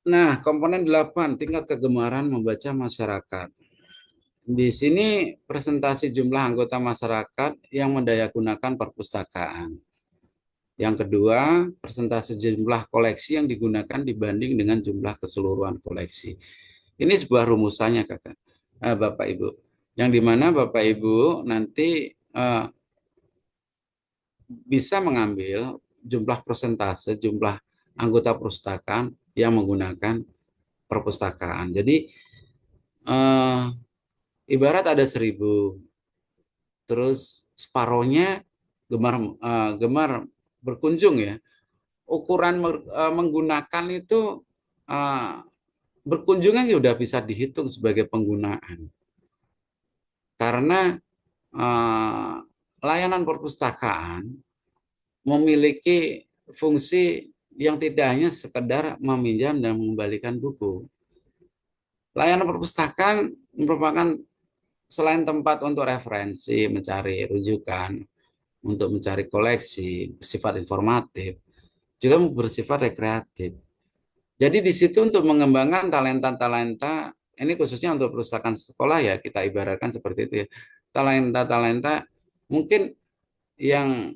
Nah, komponen 8 tingkat kegemaran membaca masyarakat. Di sini presentasi jumlah anggota masyarakat yang mendayagunakan perpustakaan. Yang kedua, presentasi jumlah koleksi yang digunakan dibanding dengan jumlah keseluruhan koleksi. Ini sebuah rumusannya, Kakak, Bapak Ibu. Yang dimana Bapak Ibu nanti bisa mengambil jumlah persentase, jumlah anggota perpustakaan yang menggunakan perpustakaan. Jadi, eh, ibarat ada 1.000, terus separohnya gemar berkunjung ya. Ukuran menggunakan itu eh, berkunjungnya sudah bisa dihitung sebagai penggunaan. Karena eh, layanan perpustakaan memiliki fungsi yang tidak hanya sekedar meminjam dan mengembalikan buku. Layanan perpustakaan merupakan selain tempat untuk referensi, mencari rujukan, untuk mencari koleksi, bersifat informatif, juga bersifat rekreatif. Jadi di situ untuk mengembangkan talenta-talenta, ini khususnya untuk perpustakaan sekolah ya, kita ibaratkan seperti itu ya. Talenta-talenta mungkin yang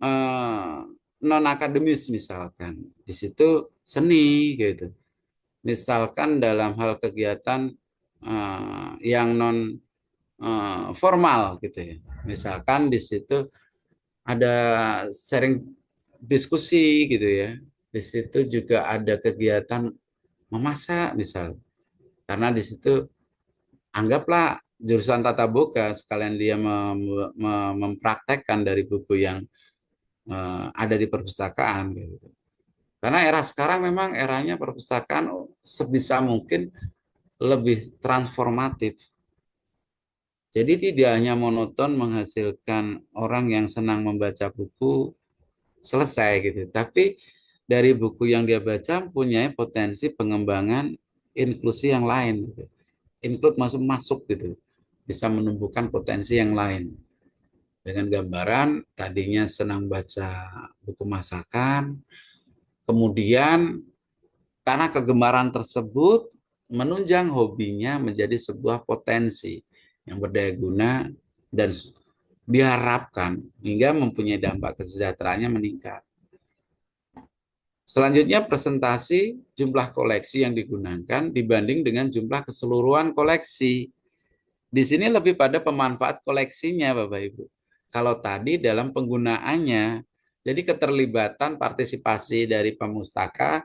eh, non akademis misalkan. Di situ seni gitu. Misalkan dalam hal kegiatan yang non formal gitu ya. Misalkan di situ ada sharing diskusi gitu ya. Di situ juga ada kegiatan memasak misal. Karena di situ anggaplah jurusan tata boga sekalian dia mempraktekkan dari buku yang ada di perpustakaan gitu. Karena era sekarang memang eranya perpustakaan sebisa mungkin lebih transformatif. Jadi tidak hanya monoton menghasilkan orang yang senang membaca buku selesai gitu, tapi dari buku yang dia baca punya potensi pengembangan inklusi yang lain gitu. Include masuk masuk gitu. Bisa menumbuhkan potensi yang lain. Dengan gambaran tadinya senang baca buku masakan, kemudian karena kegemaran tersebut menunjang hobinya menjadi sebuah potensi yang berdaya guna dan diharapkan hingga mempunyai dampak kesejahteraannya meningkat. Selanjutnya presentasi jumlah koleksi yang digunakan dibanding dengan jumlah keseluruhan koleksi. Di sini lebih pada pemanfaat koleksinya Bapak Ibu. Kalau tadi dalam penggunaannya, jadi keterlibatan partisipasi dari pemustaka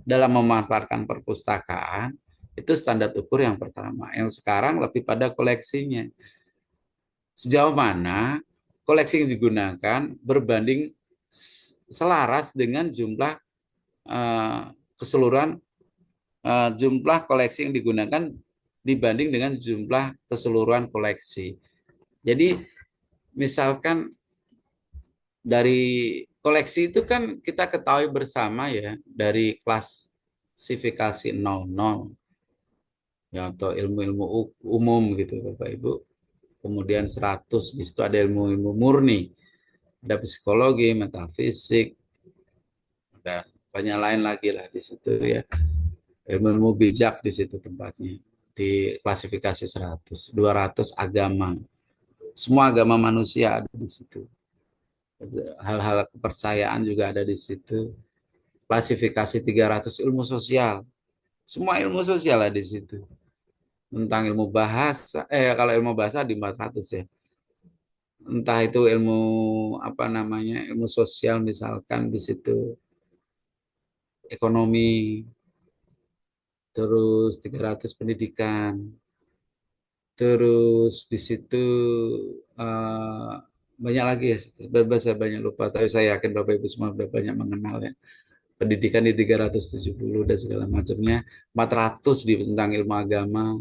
dalam memanfaatkan perpustakaan, itu standar ukur yang pertama. Yang sekarang lebih pada koleksinya. Sejauh mana koleksi yang digunakan berbanding selaras dengan jumlah keseluruhan jumlah koleksi yang digunakan dibanding dengan jumlah keseluruhan koleksi. Jadi misalkan dari koleksi itu kan kita ketahui bersama ya, dari klasifikasi 00 ya, atau ilmu-ilmu umum gitu Bapak Ibu. Kemudian 100 di situ ada ilmu-ilmu murni, ada psikologi, metafisik, dan banyak lain lagi lah di situ ya. Ilmu-ilmu bijak di situ tempatnya. Di klasifikasi 100, 200 agama. Semua agama manusia ada di situ. Hal-hal kepercayaan juga ada di situ. Klasifikasi 300 ilmu sosial. Semua ilmu sosial ada di situ. Tentang ilmu bahasa, kalau ilmu bahasa di 400 ya. Entah itu ilmu apa namanya, ilmu sosial misalkan di situ, ekonomi, terus 300 pendidikan, terus di situ eh, banyak lagi ya, saya banyak lupa, tapi saya yakin Bapak Ibu semua sudah banyak mengenal ya. Pendidikan di 370 dan segala macamnya, 400 di tentang ilmu agama,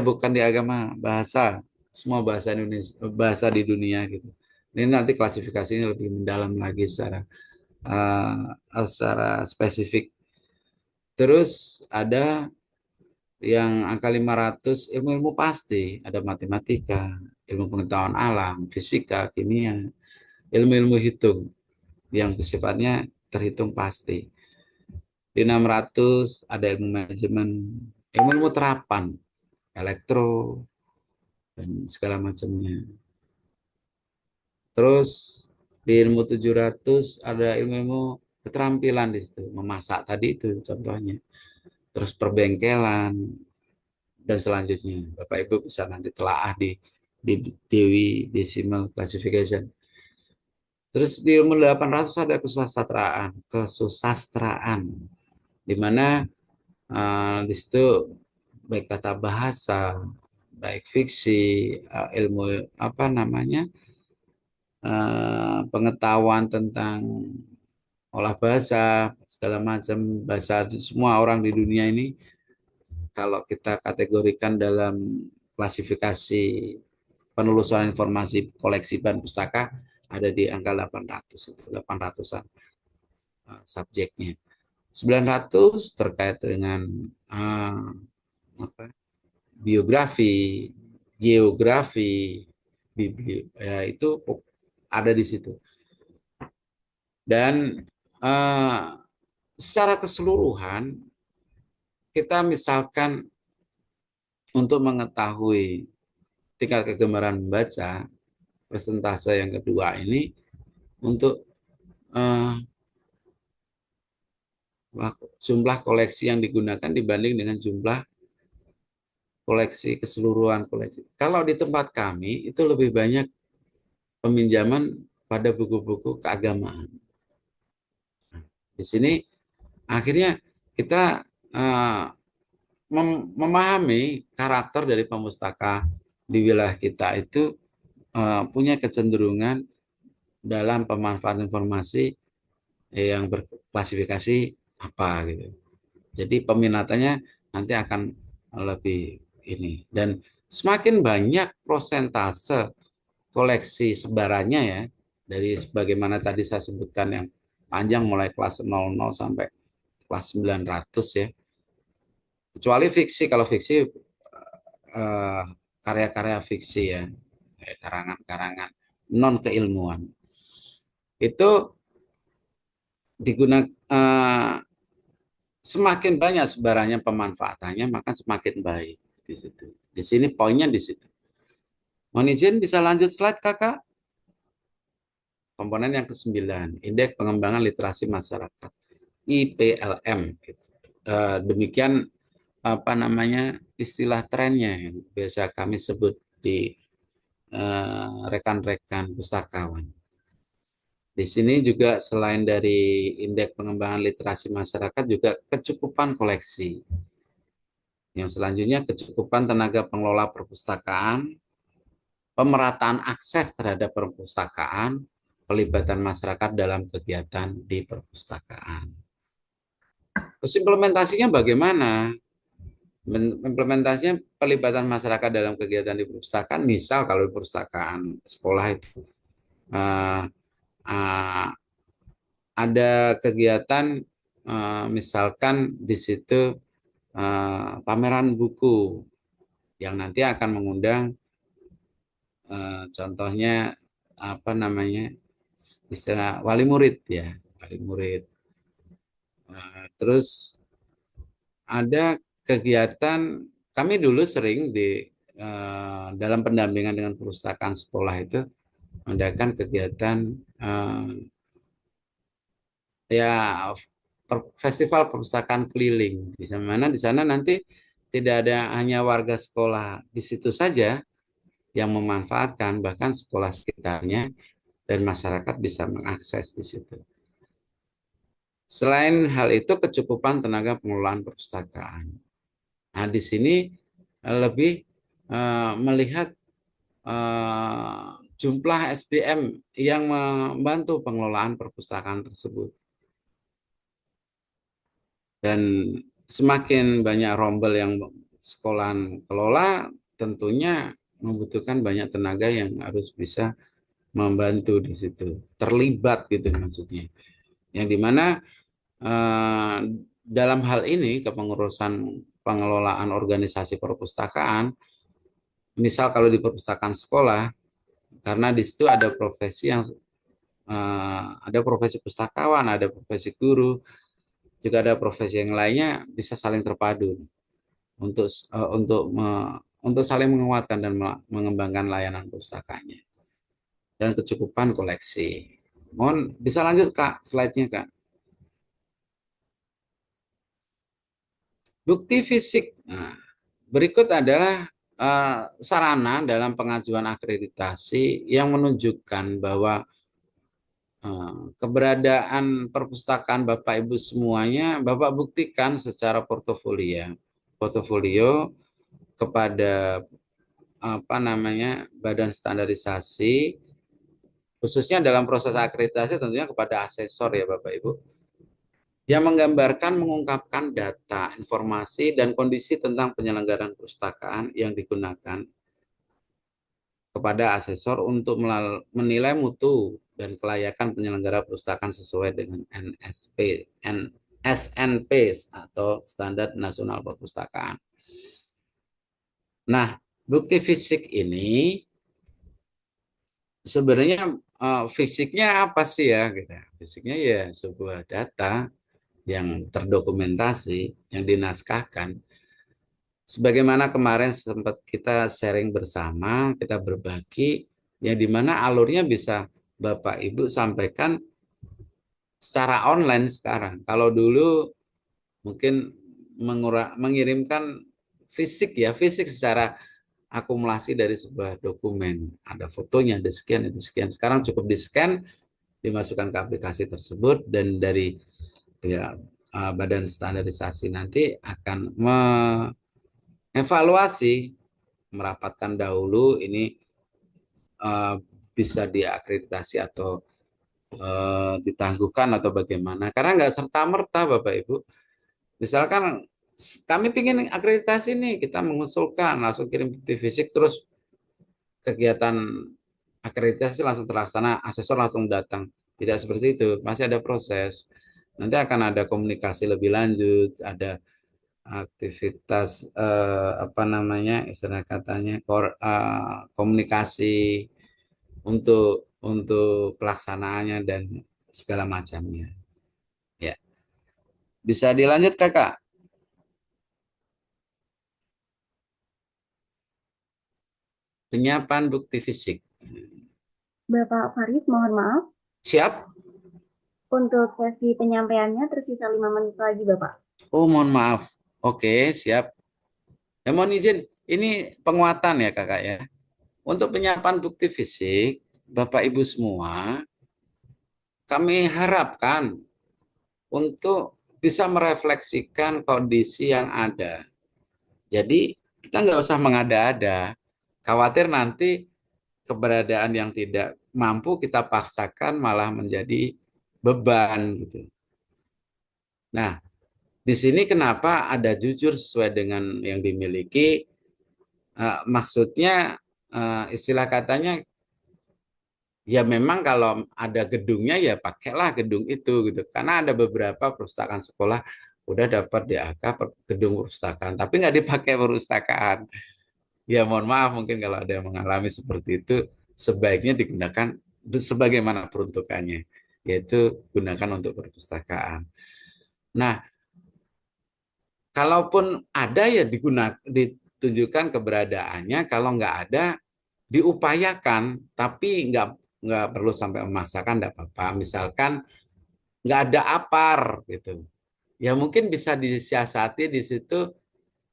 bukan di agama, bahasa, semua bahasa Indonesia, bahasa di dunia gitu. Ini nanti klasifikasinya lebih mendalam lagi secara spesifik. Terus ada yang angka 500 ilmu-ilmu pasti, ada matematika, ilmu pengetahuan alam, fisika, kimia, ilmu-ilmu hitung yang sifatnya terhitung pasti. Di 600 ada ilmu manajemen, ilmu-ilmu terapan, elektro, dan segala macamnya. Terus di ilmu 700 ada ilmu-ilmu keterampilan di situ, memasak tadi itu contohnya. Terus perbengkelan dan selanjutnya. Bapak Ibu bisa nanti telaah di Dewi Decimal Classification. Terus di ilmu 800 ada kesusastraan di mana di situ baik tata bahasa, baik fiksi, ilmu apa namanya, pengetahuan tentang olah bahasa, segala macam bahasa semua orang di dunia ini kalau kita kategorikan dalam klasifikasi penelusuran informasi koleksi bahan pustaka ada di angka 800 itu 800-an subjeknya. 900 terkait dengan apa, biografi, geografi, ya itu ada di situ. Dan secara keseluruhan kita misalkan untuk mengetahui tingkat kegemaran membaca persentase yang kedua ini untuk uh, jumlah koleksi yang digunakan dibanding dengan jumlah koleksi keseluruhan koleksi. Kalau di tempat kami itu lebih banyak peminjaman pada buku-buku keagamaan. Di sini akhirnya kita uh, memahami karakter dari pemustaka di wilayah kita itu punya kecenderungan dalam pemanfaatan informasi yang berklasifikasi apa gitu. Jadi peminatannya nanti akan lebih ini, dan semakin banyak prosentase koleksi sebarannya ya, dari sebagaimana tadi saya sebutkan yang panjang mulai kelas 00 sampai kelas 900 ya. Kecuali fiksi, kalau fiksi karya-karya fiksi ya, karangan-karangan non keilmuan itu digunakan semakin banyak sebarannya pemanfaatannya maka semakin baik di situ. Di sini poinnya di situ. Mohon izin bisa lanjut slide Kakak. Komponen yang ke-9, Indeks Pengembangan Literasi Masyarakat, IPLM. Demikian apa namanya istilah trennya yang biasa kami sebut di rekan-rekan pustakawan. Di sini juga selain dari indeks pengembangan literasi masyarakat juga kecukupan koleksi. Yang selanjutnya kecukupan tenaga pengelola perpustakaan, pemerataan akses terhadap perpustakaan, pelibatan masyarakat dalam kegiatan di perpustakaan. Terus implementasinya bagaimana? Implementasinya pelibatan masyarakat dalam kegiatan di perpustakaan, misal kalau di perpustakaan sekolah itu eh, eh, ada kegiatan, misalkan di situ pameran buku yang nanti akan mengundang, contohnya apa namanya, istilah wali murid ya, wali murid. Terus ada kegiatan, kami dulu sering di dalam pendampingan dengan perpustakaan sekolah itu mengadakan kegiatan, ya festival perpustakaan keliling, di mana di sana nanti tidak ada hanya warga sekolah di situ saja yang memanfaatkan, bahkan sekolah sekitarnya dan masyarakat bisa mengakses di situ. Selain hal itu, kecukupan tenaga pengelolaan perpustakaan. Nah, di sini lebih melihat eh, jumlah SDM yang membantu pengelolaan perpustakaan tersebut. Dan semakin banyak rombel yang sekolahan kelola, tentunya membutuhkan banyak tenaga yang harus bisa membantu di situ, terlibat gitu maksudnya. Yang dimana eh, dalam hal ini kepengurusan pengelolaan organisasi perpustakaan, misal kalau di perpustakaan sekolah, karena di situ ada profesi yang ada profesi pustakawan, ada profesi guru, juga ada profesi yang lainnya bisa saling terpadu untuk untuk saling menguatkan dan mengembangkan layanan pustakanya dan kecukupan koleksi. Mohon bisa lanjut Kak, slide-nya Kak. Bukti fisik. Nah, berikut adalah sarana dalam pengajuan akreditasi yang menunjukkan bahwa keberadaan perpustakaan Bapak Ibu semuanya Bapak buktikan secara portofolio. Portofolio kepada apa namanya badan standarisasi, khususnya dalam proses akreditasi tentunya kepada asesor ya Bapak Ibu, yang menggambarkan, mengungkapkan data, informasi, dan kondisi tentang penyelenggaraan perpustakaan yang digunakan kepada asesor untuk menilai mutu dan kelayakan penyelenggara perpustakaan sesuai dengan SNP atau Standar Nasional Perpustakaan. Nah, bukti fisik ini sebenarnya fisiknya apa sih ya? Gitu. Fisiknya ya sebuah data yang terdokumentasi, yang dinaskahkan. Sebagaimana kemarin sempat kita sharing bersama, kita berbagi, yang dimana alurnya bisa Bapak Ibu sampaikan secara online sekarang. Kalau dulu mungkin mengirimkan fisik ya, fisik secara akumulasi dari sebuah dokumen. Ada fotonya, ada sekian, itu sekian. Sekarang cukup di-scan, dimasukkan ke aplikasi tersebut, dan dari ya, badan standarisasi nanti akan mengevaluasi, merapatkan dahulu ini uh, bisa diakreditasi atau ditangguhkan atau bagaimana. Karena nggak serta-merta Bapak Ibu. Misalkan kami ingin akreditasi nih, kita mengusulkan, langsung kirim bukti fisik, terus kegiatan akreditasi langsung terlaksana, asesor langsung datang. Tidak seperti itu, masih ada proses. Nanti akan ada komunikasi lebih lanjut, ada aktivitas apa namanya istilah katanya komunikasi untuk pelaksanaannya dan segala macamnya. Ya, bisa dilanjut Kakak. Penyiapan bukti fisik. Bapak Faris, mohon maaf. Siap? Untuk sesi penyampaiannya tersisa 5 menit lagi, Bapak. Oh, mohon maaf. Oke, siap. Ya, mohon izin. Ini penguatan ya Kakak ya. Untuk penyiapan bukti fisik, Bapak Ibu semua, kami harapkan untuk bisa merefleksikan kondisi yang ada. Jadi kita nggak usah mengada-ada. Khawatir nanti keberadaan yang tidak mampu kita paksakan malah menjadi beban gitu. Nah, Di sini kenapa ada jujur sesuai dengan yang dimiliki? Maksudnya istilah katanya ya memang kalau ada gedungnya ya pakailah gedung itu gitu. Karena ada beberapa perpustakaan sekolah udah dapat DAK gedung perpustakaan, tapi nggak dipakai perpustakaan. Ya mohon maaf mungkin kalau ada yang mengalami seperti itu, sebaiknya digunakan sebagaimana peruntukannya, yaitu gunakan untuk perpustakaan. Nah, kalaupun ada ya digunakan, ditunjukkan keberadaannya. Kalau nggak ada, diupayakan, tapi nggak perlu sampai memaksakan, nggak apa-apa. Misalkan nggak ada apar gitu, ya mungkin bisa disiasati di situ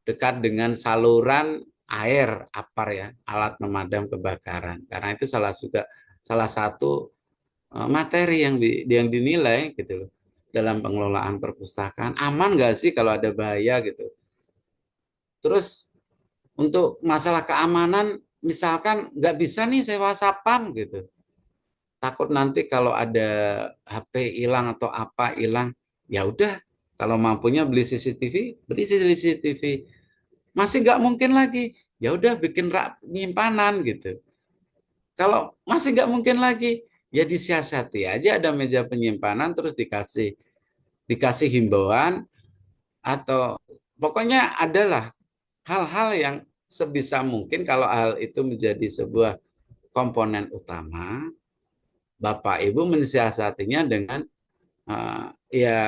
dekat dengan saluran air apar ya, alat pemadam kebakaran. Karena itu salah satu materi yang dinilai gitu loh dalam pengelolaan perpustakaan. Aman nggak sih kalau ada bahaya gitu. Terus untuk masalah keamanan, misalkan nggak bisa nih sewa sapam gitu. Takut nanti kalau ada HP hilang atau apa hilang, ya udah. Kalau mampunya beli CCTV, beli CCTV. Masih nggak mungkin lagi, ya udah bikin rak penyimpanan gitu. Kalau masih nggak mungkin lagi, ya disiasati aja ada meja penyimpanan terus dikasih dikasih himbauan atau pokoknya adalah hal-hal yang sebisa mungkin kalau hal itu menjadi sebuah komponen utama, Bapak Ibu mensiasatinya dengan ya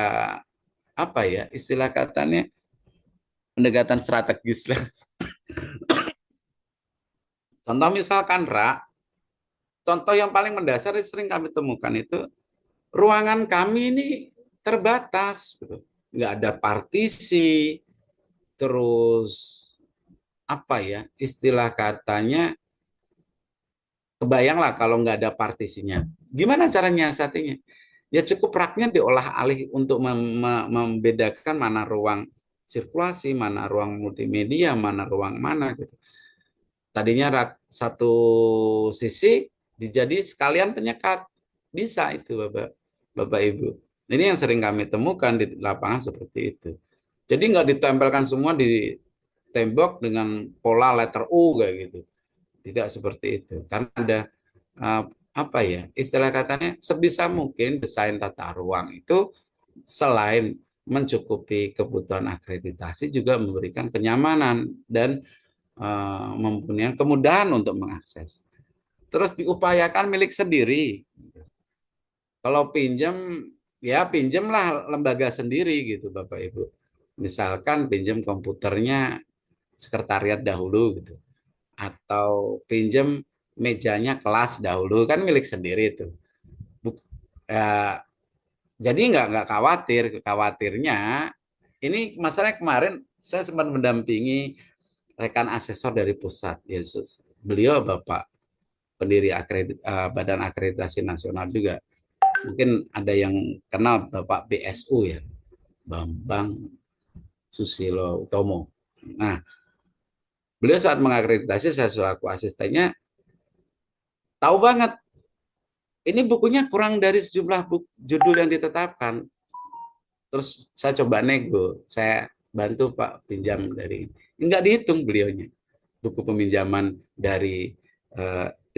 apa ya istilah katanya pendekatan strategis lah. Contoh misalkan contoh yang paling mendasar yang sering kami temukan itu ruangan kami ini terbatas, gitu. Nggak ada partisi, terus apa ya istilah katanya kebayang lah kalau nggak ada partisinya. Gimana caranya satunya? Ya cukup raknya diolah alih untuk membedakan mana ruang sirkulasi, mana ruang multimedia, mana ruang mana gitu. Tadinya rak satu sisi dijadi sekalian penyekat. Bisa itu Bapak, Bapak Ibu. Ini yang sering kami temukan di lapangan seperti itu. Jadi nggak ditempelkan semua di tembok dengan pola letter U kayak gitu. Tidak seperti itu. Karena ada uh, apa ya istilah katanya sebisa mungkin desain tata ruang itu selain mencukupi kebutuhan akreditasi juga memberikan kenyamanan dan mempunyai kemudahan untuk mengakses. Terus diupayakan milik sendiri. Kalau pinjam, ya pinjamlah lembaga sendiri gitu Bapak Ibu. Misalkan pinjam komputernya sekretariat dahulu gitu. Atau pinjam mejanya kelas dahulu, kan milik sendiri itu. Ya, jadi nggak khawatir, khawatirnya ini masalahnya kemarin saya sempat mendampingi rekan asesor dari pusat, Yesus. Beliau Bapak pendiri Badan Akreditasi Nasional juga. Mungkin ada yang kenal Bapak BSU ya, Bambang Susilo Utomo. Nah, beliau saat mengakreditasi saya selaku asistennya tahu banget ini bukunya kurang dari sejumlah judul yang ditetapkan. Terus saya coba nego, saya bantu Pak pinjam dari ini. Enggak dihitung beliaunya. Buku peminjaman dari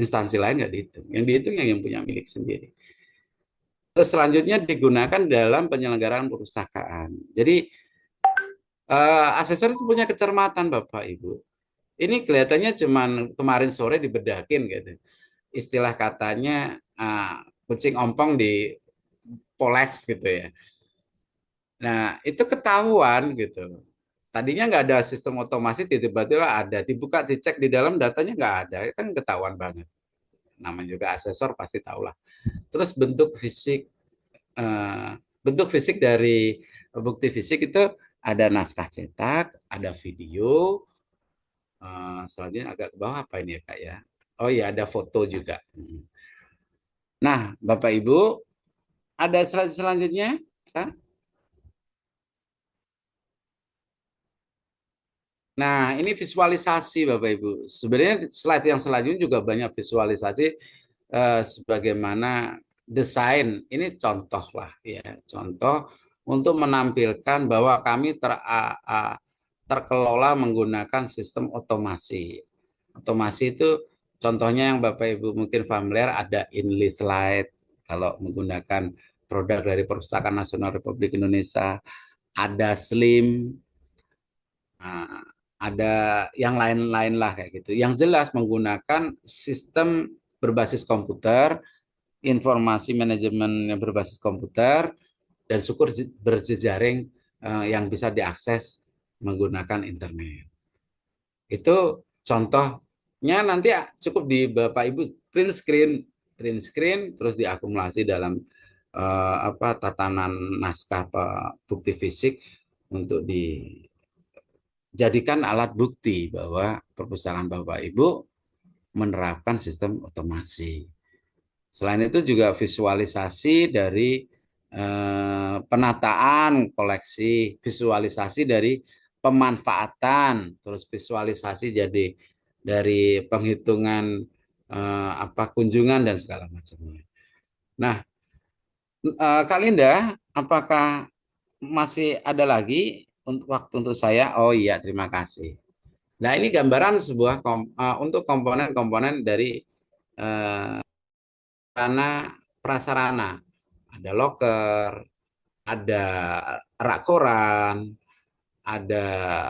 instansi lain nggak dihitung. Yang dihitung yang punya milik sendiri. Terus selanjutnya digunakan dalam penyelenggaraan perpustakaan. Jadi asesor itu punya kecermatan Bapak Ibu. Ini kelihatannya cuman kemarin sore dibedakin gitu. Istilah katanya kucing ompong di poles gitu ya. Nah, itu ketahuan gitu. Tadinya nggak ada sistem otomasi, tiba-tiba ada. Dibuka, dicek di dalam datanya nggak ada. Kan ketahuan banget. Namanya juga asesor pasti tahulah. Terus bentuk fisik dari bukti fisik itu ada naskah cetak, ada video. Selanjutnya agak ke bawah apa ini ya Kak ya? Oh iya ada foto juga. Nah, Bapak Ibu, ada slide selanjutnya, Kak? Nah, ini visualisasi Bapak Ibu. Sebenarnya slide yang selanjutnya juga banyak visualisasi sebagaimana desain. Ini contoh lah ya, contoh untuk menampilkan bahwa kami terkelola menggunakan sistem otomasi. Otomasi itu contohnya yang Bapak Ibu mungkin familiar, ada Inli Slide kalau menggunakan produk dari Perpustakaan Nasional Republik Indonesia, ada Slim, nah, ada yang lain-lain lah kayak gitu. Yang jelas menggunakan sistem berbasis komputer, informasi manajemen yang berbasis komputer, dan syukur berjejaring yang bisa diakses menggunakan internet. Itu contohnya, nanti cukup di Bapak Ibu print screen terus diakumulasi dalam tatanan naskah bukti fisik untuk dijadikan alat bukti bahwa perpustakaan Bapak Ibu menerapkan sistem otomasi. Selain itu juga visualisasi dari penataan koleksi, visualisasi dari pemanfaatan, terus visualisasi jadi dari penghitungan kunjungan dan segala macamnya. Nah, Kak Linda, apakah masih ada lagi untuk waktu untuk saya? Oh iya, terima kasih. Nah, ini gambaran sebuah untuk komponen-komponen dari sarana prasarana. Ada loker, ada rak koran, ada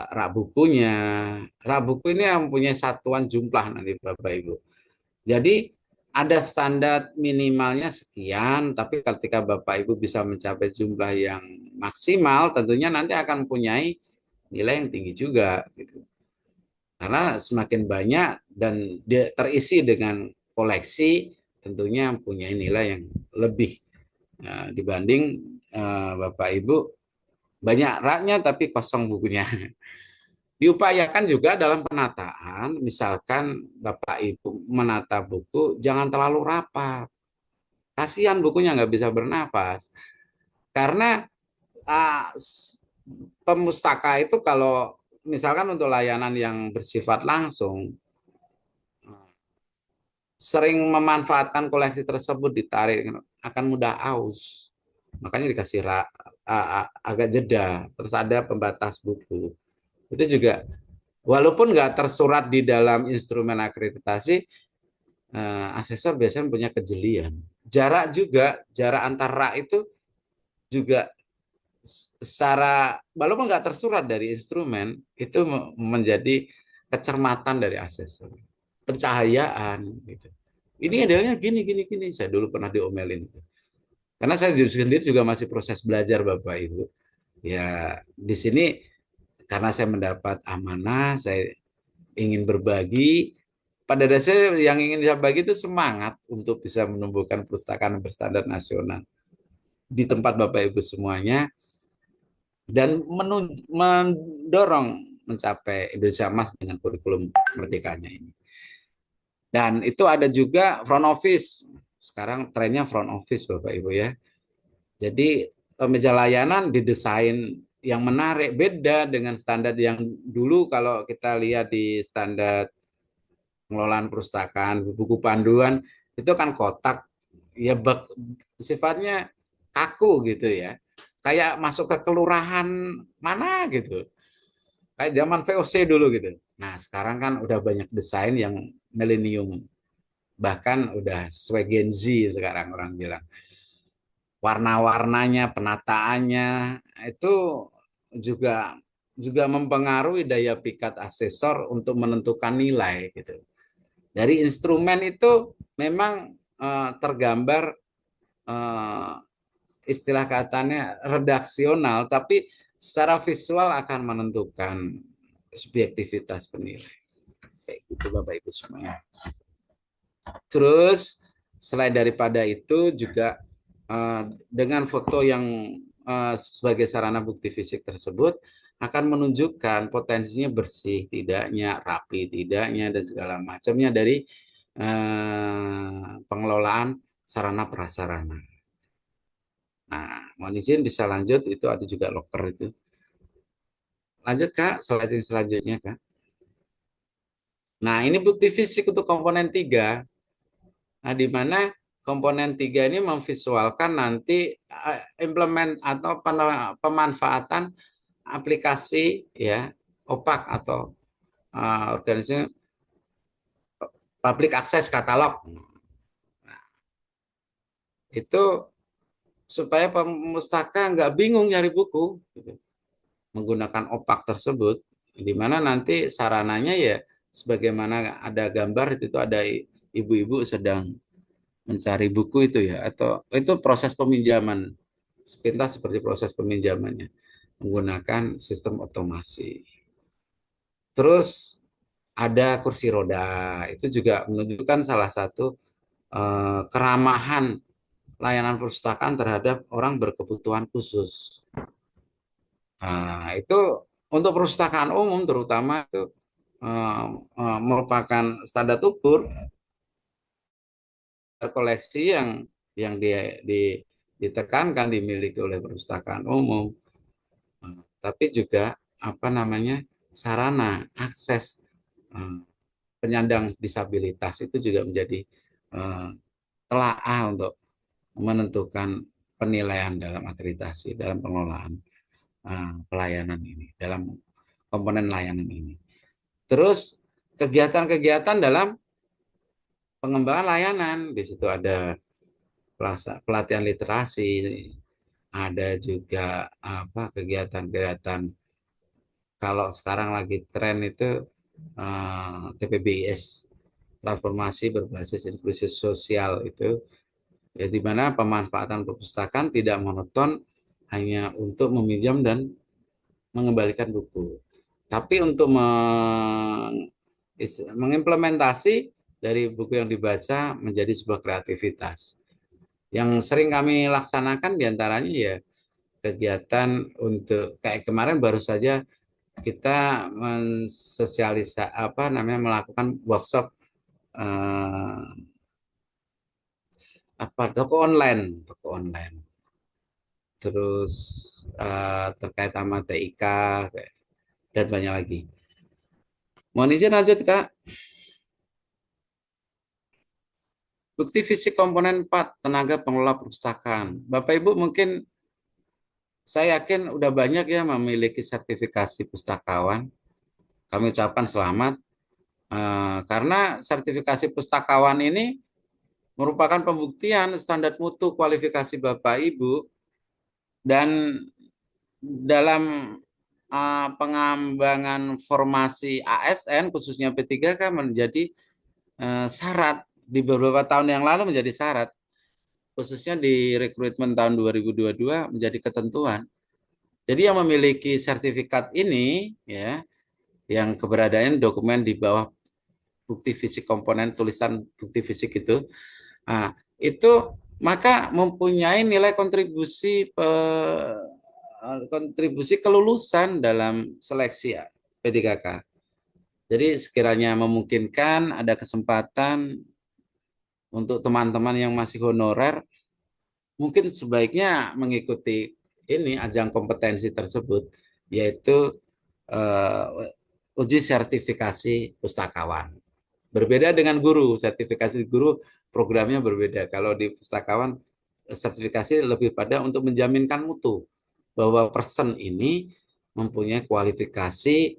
rak bukunya. Rak buku ini yang punya satuan jumlah nanti Bapak Ibu. Jadi ada standar minimalnya sekian, tapi ketika Bapak Ibu bisa mencapai jumlah yang maksimal, tentunya nanti akan mempunyai nilai yang tinggi juga, gitu. Karena semakin banyak dan dia terisi dengan koleksi, tentunya mempunyai nilai yang lebih dibanding Bapak Ibu banyak raknya tapi kosong bukunya. Diupayakan juga dalam penataan, misalkan Bapak Ibu menata buku, jangan terlalu rapat. Kasihan bukunya nggak bisa bernafas. Karena uh, pemustaka itu kalau misalkan untuk layanan yang bersifat langsung, sering memanfaatkan koleksi tersebut ditarik, akan mudah aus. Makanya dikasih agak jeda, terus ada pembatas buku. Itu juga walaupun nggak tersurat di dalam instrumen akreditasi, asesor biasanya punya kejelian. Jarak juga, jarak antar rak itu juga secara walaupun nggak tersurat dari instrumen, itu menjadi kecermatan dari asesor. Pencahayaan gitu. Ini idealnya gini gini gini. Saya dulu pernah diomelin. Karena saya sendiri juga masih proses belajar Bapak Ibu. Ya, di sini karena saya mendapat amanah, saya ingin berbagi. Pada dasarnya yang ingin saya bagi itu semangat untuk bisa menumbuhkan perpustakaan berstandar nasional di tempat Bapak Ibu semuanya dan mendorong mencapai Indonesia Emas dengan kurikulum merdekanya ini. Dan itu ada juga front office. Sekarang trennya front office Bapak Ibu ya. Jadi meja layanan didesain yang menarik, beda dengan standar yang dulu. Kalau kita lihat di standar pengelolaan perpustakaan, buku panduan, itu kan kotak, ya sifatnya kaku gitu ya. Kayak masuk ke kelurahan mana gitu. Kayak zaman VOC dulu gitu. Nah, sekarang kan udah banyak desain yang milenium. Bahkan udah sesuai Gen Z sekarang orang bilang. Warna-warnanya, penataannya itu juga juga mempengaruhi daya pikat asesor untuk menentukan nilai gitu. Dari instrumen itu memang tergambar istilah katanya redaksional, tapi secara visual akan menentukan subjektivitas penilai. Kayak gitu Bapak Ibu semuanya. Terus selain daripada itu juga dengan foto yang sebagai sarana bukti fisik tersebut akan menunjukkan potensinya bersih tidaknya, rapi tidaknya, dan segala macamnya dari pengelolaan sarana prasarana. Nah, mohon izin bisa lanjut, itu ada juga loker itu. Lanjut Kak, slide selanjutnya Kak. Nah, ini bukti fisik untuk komponen 3. Nah, di mana komponen 3 ini memvisualkan nanti implement atau pemanfaatan aplikasi ya OPAK atau organisasi public access katalog. Nah, itu supaya pemustaka nggak bingung nyari buku gitu, menggunakan OPAK tersebut, di mana nanti sarananya ya sebagaimana ada gambar itu ada ibu-ibu sedang mencari buku itu ya, atau itu proses peminjaman sepintas seperti proses peminjamannya menggunakan sistem otomasi. Terus ada kursi roda, itu juga menunjukkan salah satu keramahan layanan perpustakaan terhadap orang berkebutuhan khusus. Nah, itu untuk perpustakaan umum terutama itu eh, merupakan standar ukur koleksi yang ditekankan dimiliki oleh perpustakaan umum. Tapi juga apa namanya sarana akses eh, penyandang disabilitas itu juga menjadi eh, telaah untuk menentukan penilaian dalam akreditasi dalam pengelolaan pelayanan ini, dalam komponen layanan ini. Terus kegiatan-kegiatan dalam pengembangan layanan, di situ ada pelatihan literasi, ada juga apa kegiatan-kegiatan kalau sekarang lagi tren itu TPBIS, transformasi berbasis inklusi sosial itu, ya di mana pemanfaatan perpustakaan tidak monoton hanya untuk meminjam dan mengembalikan buku, tapi untuk mengimplementasi dari buku yang dibaca menjadi sebuah kreativitas. Yang sering kami laksanakan diantaranya ya kegiatan untuk kayak kemarin baru saja kita mensosialisa apa namanya melakukan workshop eh, apa toko online terus terkait sama TIK dan banyak lagi. Mohon izin lanjut Kak. Bukti fisik komponen 4 tenaga pengelola perpustakaan. Bapak Ibu mungkin saya yakin udah banyak ya memiliki sertifikasi pustakawan. Kami ucapkan selamat karena sertifikasi pustakawan ini merupakan pembuktian standar mutu kualifikasi Bapak Ibu dan dalam pengembangan formasi ASN khususnya P3K menjadi syarat di beberapa tahun yang lalu menjadi syarat khususnya di rekrutmen tahun 2022 menjadi ketentuan. Jadi yang memiliki sertifikat ini ya yang keberadaan dokumen di bawah bukti fisik komponen tulisan bukti fisik itu itu maka mempunyai nilai kontribusi kelulusan dalam seleksi P3K. Jadi sekiranya memungkinkan ada kesempatan untuk teman-teman yang masih honorer, mungkin sebaiknya mengikuti ini ajang kompetensi tersebut, yaitu uji sertifikasi pustakawan. Berbeda dengan guru, sertifikasi guru programnya berbeda. Kalau di pustakawan sertifikasi lebih pada untuk menjaminkan mutu bahwa person ini mempunyai kualifikasi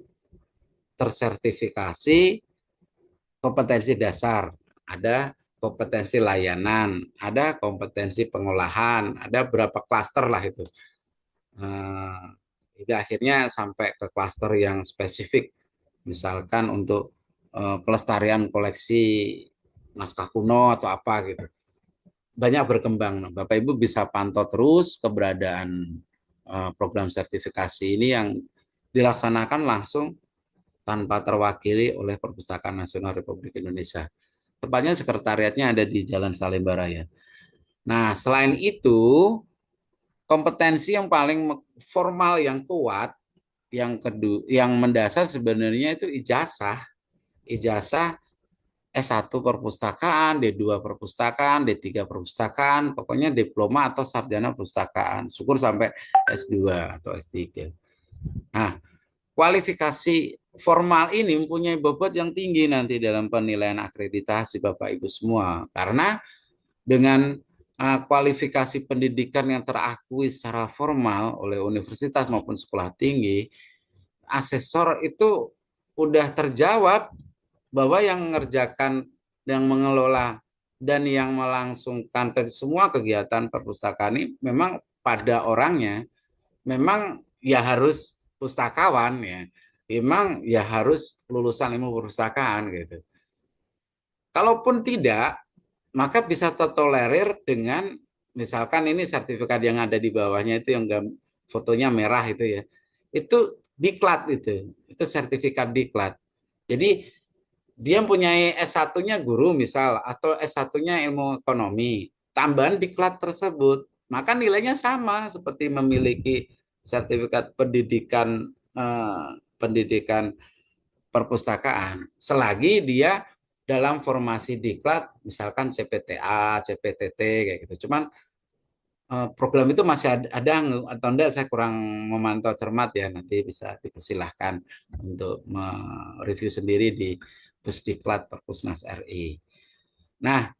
tersertifikasi kompetensi dasar, ada kompetensi layanan, ada kompetensi pengolahan, ada berapa klaster lah itu. Hingga akhirnya sampai ke klaster yang spesifik, misalkan untuk pelestarian koleksi naskah kuno atau apa gitu. Banyak berkembang. Nah, Bapak Ibu bisa pantau terus keberadaan program sertifikasi ini yang dilaksanakan langsung tanpa terwakili oleh Perpustakaan Nasional Republik Indonesia. Tepatnya sekretariatnya ada di Jalan Salemba Raya. Nah, selain itu, kompetensi yang paling formal yang kuat, yang kedua, yang mendasar sebenarnya itu ijazah. Ijazah S1 perpustakaan, D2 perpustakaan, D3 perpustakaan, pokoknya diploma atau sarjana perpustakaan. Syukur sampai S2 atau S3. Nah, kualifikasi formal ini mempunyai bobot yang tinggi nanti dalam penilaian akreditasi Bapak Ibu semua. Karena dengan kualifikasi pendidikan yang terakui secara formal oleh universitas maupun sekolah tinggi, asesor itu udah terjawab bahwa yang mengerjakan, yang mengelola dan yang melangsungkan ke semua kegiatan perpustakaan ini memang pada orangnya memang ya harus pustakawan ya. Memang ya harus lulusan ilmu perpustakaan gitu. Kalaupun tidak, maka bisa tertolerir dengan misalkan ini sertifikat yang ada di bawahnya itu yang fotonya merah itu ya. Itu diklat itu sertifikat diklat. Jadi dia mempunyai S1-nya guru misal atau S1-nya ilmu ekonomi, tambahan diklat tersebut, maka nilainya sama seperti memiliki sertifikat pendidikan pendidikan perpustakaan. Selagi dia dalam formasi diklat misalkan CPTA, CPTT kayak gitu. Cuman program itu masih ada atau enggak saya kurang memantau cermat ya, nanti bisa dipersilahkan untuk mereview sendiri di Pusdiklat Perpusnas RI. Nah,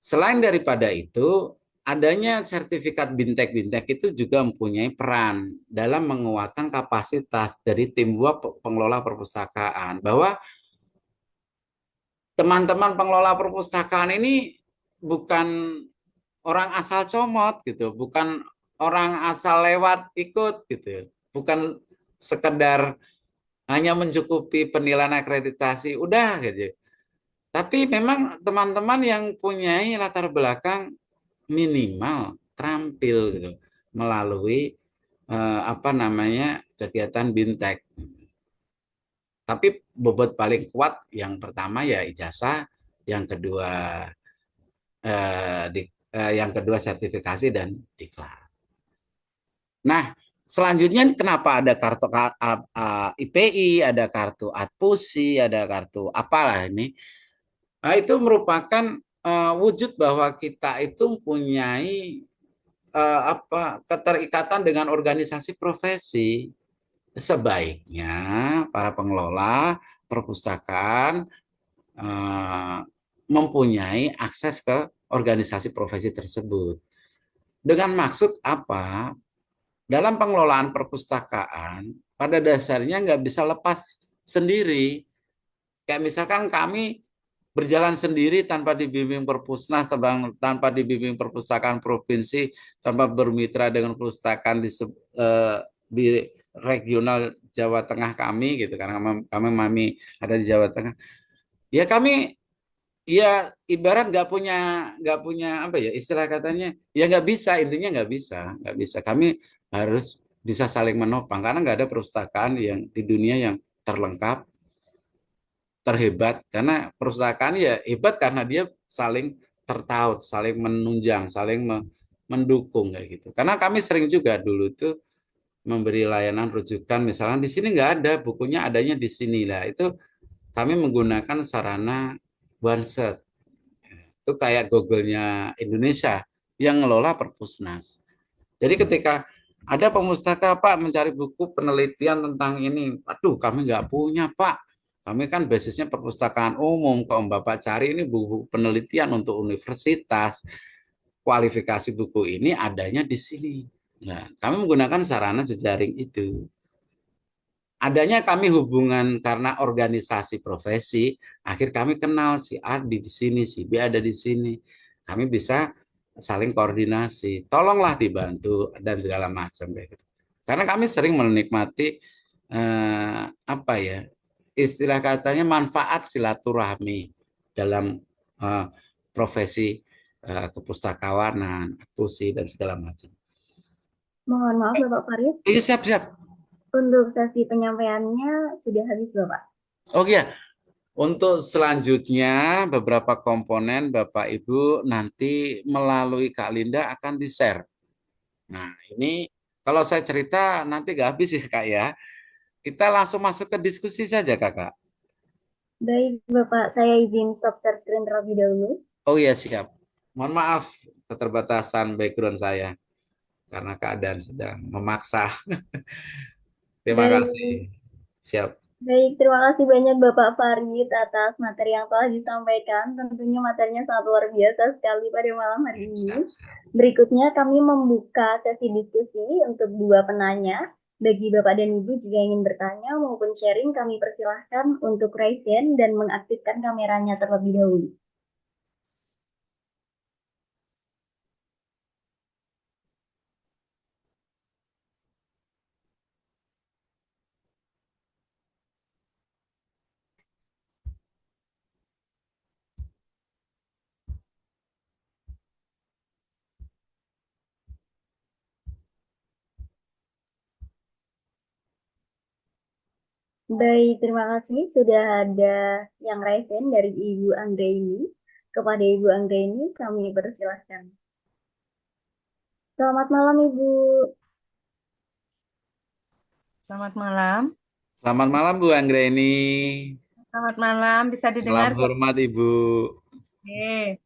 selain daripada itu, adanya sertifikat bintek-bintek itu juga mempunyai peran dalam menguatkan kapasitas dari tim pengelola perpustakaan, bahwa teman-teman pengelola perpustakaan ini bukan orang asal comot gitu, bukan orang asal lewat ikut gitu, bukan sekedar hanya mencukupi penilaian akreditasi udah gitu. Tapi memang teman-teman yang punya latar belakang minimal terampil gitu melalui apa namanya kegiatan bintek. Tapi bobot paling kuat yang pertama ya ijazah, yang kedua yang kedua sertifikasi dan diklat. Nah, selanjutnya kenapa ada kartu IPI, ada kartu Adpusi, ada kartu apalah ini? Nah, itu merupakan wujud bahwa kita itu mempunyai apa keterikatan dengan organisasi profesi. Sebaiknya para pengelola perpustakaan mempunyai akses ke organisasi profesi tersebut. Dengan maksud apa? Dalam pengelolaan perpustakaan, pada dasarnya nggak bisa lepas sendiri. Kayak misalkan kami berjalan sendiri tanpa dibimbing perpusnas, tanpa dibimbing perpustakaan provinsi, tanpa bermitra dengan perpustakaan di regional Jawa Tengah kami gitu, karena kami ada di Jawa Tengah. Ya kami ya ibarat nggak punya apa ya istilah katanya, ya nggak bisa, intinya nggak bisa kami harus bisa saling menopang karena nggak ada perpustakaan yang di dunia yang terlengkap terhebat, karena perpustakaan ya hebat karena dia saling tertaut, saling menunjang, saling mendukung kayak gitu. Karena kami sering juga dulu tuh memberi layanan rujukan, misalnya di sini nggak ada bukunya, adanya di sini lah. Itu kami menggunakan sarana One-Shot. Itu kayak Google-nya Indonesia yang ngelola perpusnas. Jadi ketika ada pemustaka Pak mencari buku penelitian tentang ini, aduh kami nggak punya Pak. Kami kan basisnya perpustakaan umum, kalau Bapak cari ini buku penelitian untuk universitas, kualifikasi buku ini adanya di sini. Nah, kami menggunakan sarana jejaring itu. Adanya kami hubungan karena organisasi profesi, akhir kami kenal si A di sini, si B ada di sini. Kami bisa saling koordinasi. Tolonglah dibantu dan segala macam kayak gitu. Karena kami sering menikmati apa ya? Istilah katanya manfaat silaturahmi dalam eh, profesi kepustakawanan, akusi dan segala macam. Mohon maaf Bapak Farid, Iya siap-siap. untuk sesi penyampaiannya sudah habis Bapak. Oh iya, untuk selanjutnya, beberapa komponen Bapak Ibu nanti melalui Kak Linda akan di-share. Nah, ini kalau saya cerita nanti nggak habis ya Kak ya. Kita langsung masuk ke diskusi saja Kakak. Baik Bapak, saya izin stop share screen terlebih dahulu. Oh iya siap. Mohon maaf keterbatasan background saya karena keadaan sedang memaksa. Terima Baik, kasih. Siap. Baik, terima kasih banyak Bapak Farid atas materi yang telah disampaikan. Tentunya materinya sangat luar biasa sekali pada malam hari ini. Siap, siap. Berikutnya kami membuka sesi diskusi untuk dua penanya. Bagi Bapak dan Ibu jika ingin bertanya maupun sharing, kami persilahkan untuk raise hand dan mengaktifkan kameranya terlebih dahulu. Baik, terima kasih. Sudah ada yang raise hand dari Ibu Anggraini. Kepada Ibu Anggraini, kami persilahkan. Selamat malam, Ibu. Selamat malam. Selamat malam Bu Anggraini. Selamat malam, bisa Salam didengar? hormat Ibu. Oke.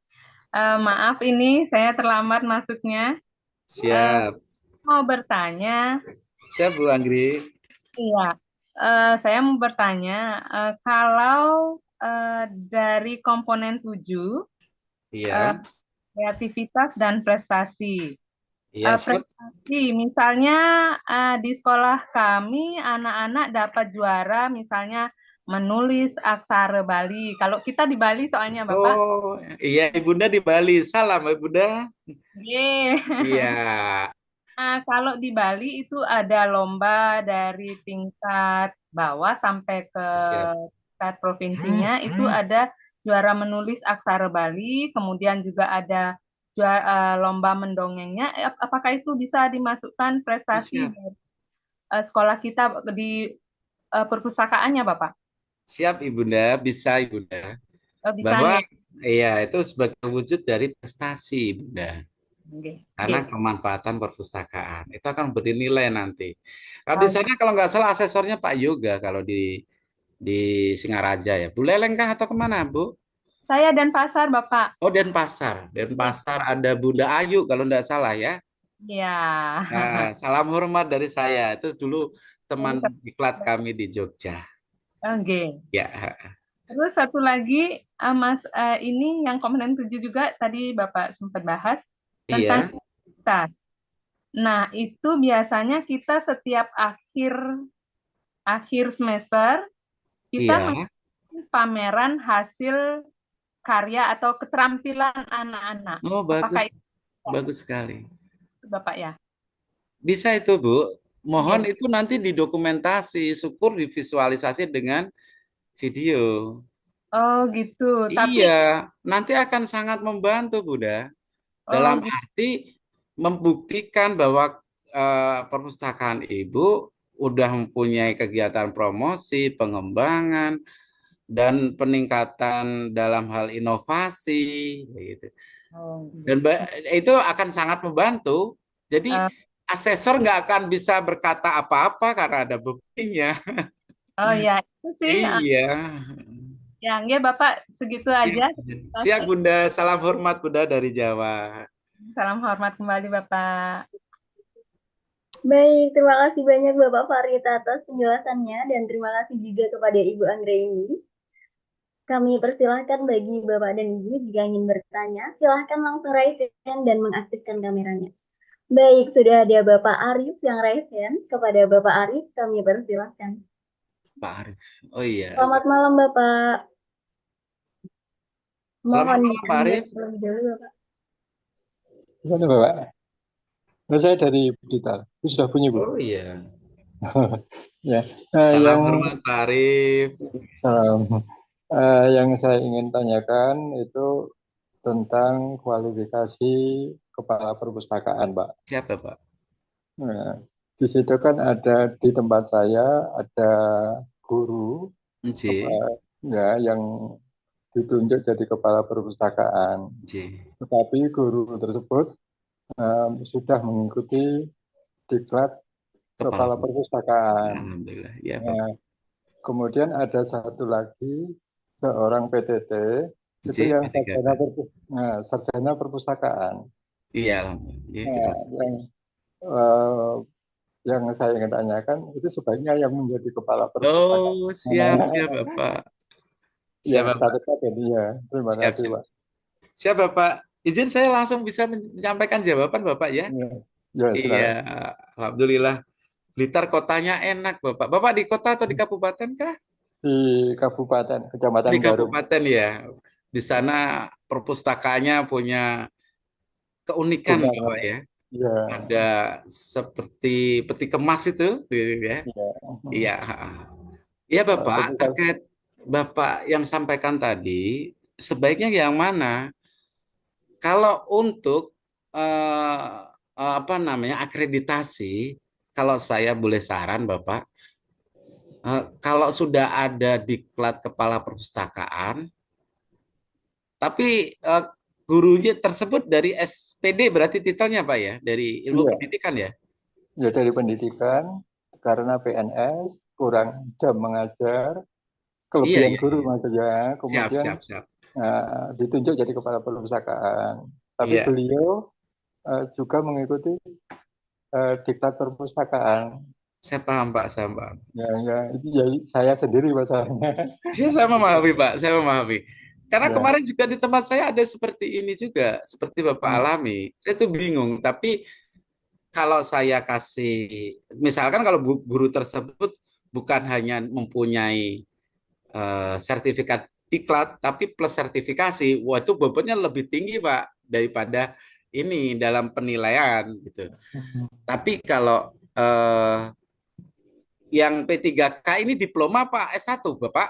Maaf ini saya terlambat masuknya. Eh, Siap. mau bertanya, Siap Bu Anggri. iya, saya mau bertanya, kalau dari komponen 7, eh, Iya. kreativitas dan prestasi. Iya, siap. Prestasi, misalnya di sekolah kami anak-anak dapat juara, misalnya menulis aksara Bali. Kalau kita di Bali soalnya Bapak. Oh, iya Ibunda di Bali. Salam Ibunda. Ye. Iya. Nah, kalau di Bali itu ada lomba dari tingkat bawah sampai ke Siap. tingkat provinsinya, itu ada juara menulis aksara Bali, kemudian juga ada lomba mendongengnya. Apakah itu bisa dimasukkan prestasi Siap. dari sekolah kita di perpustakaannya, Bapak? Siap Ibunda, bisa Ibunda. Bisa Bahwa nggak? iya itu sebagai wujud dari prestasi Ibunda. Oke. Karena Oke. kemanfaatan perpustakaan itu akan bernilai nanti. Kalau di Oh, sana kalau nggak salah asesornya Pak Yoga kalau di Singaraja ya. Bu Leleng kah atau kemana Bu? saya dan pasar, Bapak. Oh Denpasar. Iya. Denpasar ada Bunda Ayu kalau nggak salah ya. Iya. Nah, salam hormat dari saya. Itu dulu teman Jadi, diklat kami di Jogja. oke. Ya, Terus satu lagi, Mas, ini yang komponen 7 juga tadi Bapak sempat bahas tentang iya, tas. Nah, itu biasanya kita setiap akhir akhir semester kita iya. mengadakan pameran hasil karya atau keterampilan anak-anak. Oh Apakah bagus, itu bagus sekali. Bapak ya? Bisa itu Bu. Mohon Oke. itu nanti didokumentasi, syukur divisualisasi dengan video. Oh gitu. Tapi Iya, nanti akan sangat membantu Bunda. oh Dalam gitu. arti membuktikan bahwa perpustakaan Ibu udah mempunyai kegiatan promosi, pengembangan, dan peningkatan dalam hal inovasi, gitu. Oh, Dan gitu. itu akan sangat membantu. Jadi Eh, asesor nggak akan bisa berkata apa-apa karena ada buktinya. oh ya, itu sih. Iya, Ya, enggak Bapak segitu siap. aja. Siap Kasih. Bunda, salam hormat Bunda dari Jawa. Salam hormat kembali Bapak. Baik, terima kasih banyak Bapak Farid atas penjelasannya dan terima kasih juga kepada Ibu Anggraini. Kami persilahkan bagi Bapak dan Ibu jika ingin bertanya, silahkan langsung raise hand dan mengaktifkan kameranya. Baik, sudah ada Bapak Arif yang raise hand. Kepada Bapak Arif, kami persilahkan. Pak Arif. Oh iya. Selamat malam Bapak. Selamat Mohon malam Pak di-unmute Arif. terlebih dahulu Bapak. Gimana Bapak? Nah, saya dari digital. Itu sudah punya Bu. Oh iya. Ya, Salam yang hormat Pak Arif. salam. Yang saya ingin tanyakan itu tentang kualifikasi kepala perpustakaan, Pak. Siapa Pak? Nah, di situ kan ada di tempat saya ada guru J. kepala, ya yang ditunjuk jadi kepala perpustakaan. J. Tetapi guru tersebut sudah mengikuti diklat Kepala. kepala perpustakaan. Alhamdulillah. Ya Pak. Nah, kemudian ada satu lagi seorang PTT itu J. yang P3K. sarjana perpustakaan. Iya Alhamdulillah. Ya, kita. Nah, yang eh, yang saya ingin tanyakan itu sebaiknya yang menjadi kepala perpustakaan Oh, siap, siap Bapak. Siap yang Bapak. satu paket ya. Terima Siap, kasih siap. Pak. Siap Bapak. Izin saya langsung bisa menyampaikan jawaban Bapak ya. Ya, ya Iya, silakan. Alhamdulillah. Blitar kotanya enak Bapak. Bapak di kota atau di kabupaten kah? Di Kabupaten Di Kecamatan Barum. kabupaten ya. Di sana perpustakaannya punya keunikan Benar, Bapak ya. ya, Ada seperti peti kemas itu gitu ya. ya. Iya. Iya Bapak, Ketika terkait Bapak yang sampaikan tadi, sebaiknya yang mana? Kalau untuk apa namanya akreditasi, kalau saya boleh saran Bapak, kalau sudah ada diklat kepala perpustakaan, tapi gurunya tersebut dari SPD berarti titelnya Pak ya, dari ilmu iya, pendidikan ya? ya dari pendidikan karena PNS kurang jam mengajar, Iya, kelebihan iya, guru iya. maksudnya, Siap, kemudian siap, siap. ditunjuk jadi kepala perpustakaan. Tapi Iya, beliau juga mengikuti diklat perpustakaan. saya paham Pak, saya paham. Ya, ya, itu ya saya sendiri masalahnya. Saya memahami Pak, saya memahami. Karena Ya, kemarin juga di tempat saya ada seperti ini juga, seperti Bapak hmm, alami. Saya tuh bingung, tapi kalau saya kasih, misalkan kalau guru tersebut bukan hanya mempunyai sertifikat diklat, tapi plus sertifikasi, wah itu bobotnya lebih tinggi Pak daripada ini dalam penilaian gitu. Tapi kalau yang P3K ini diploma Pak S1 Bapak?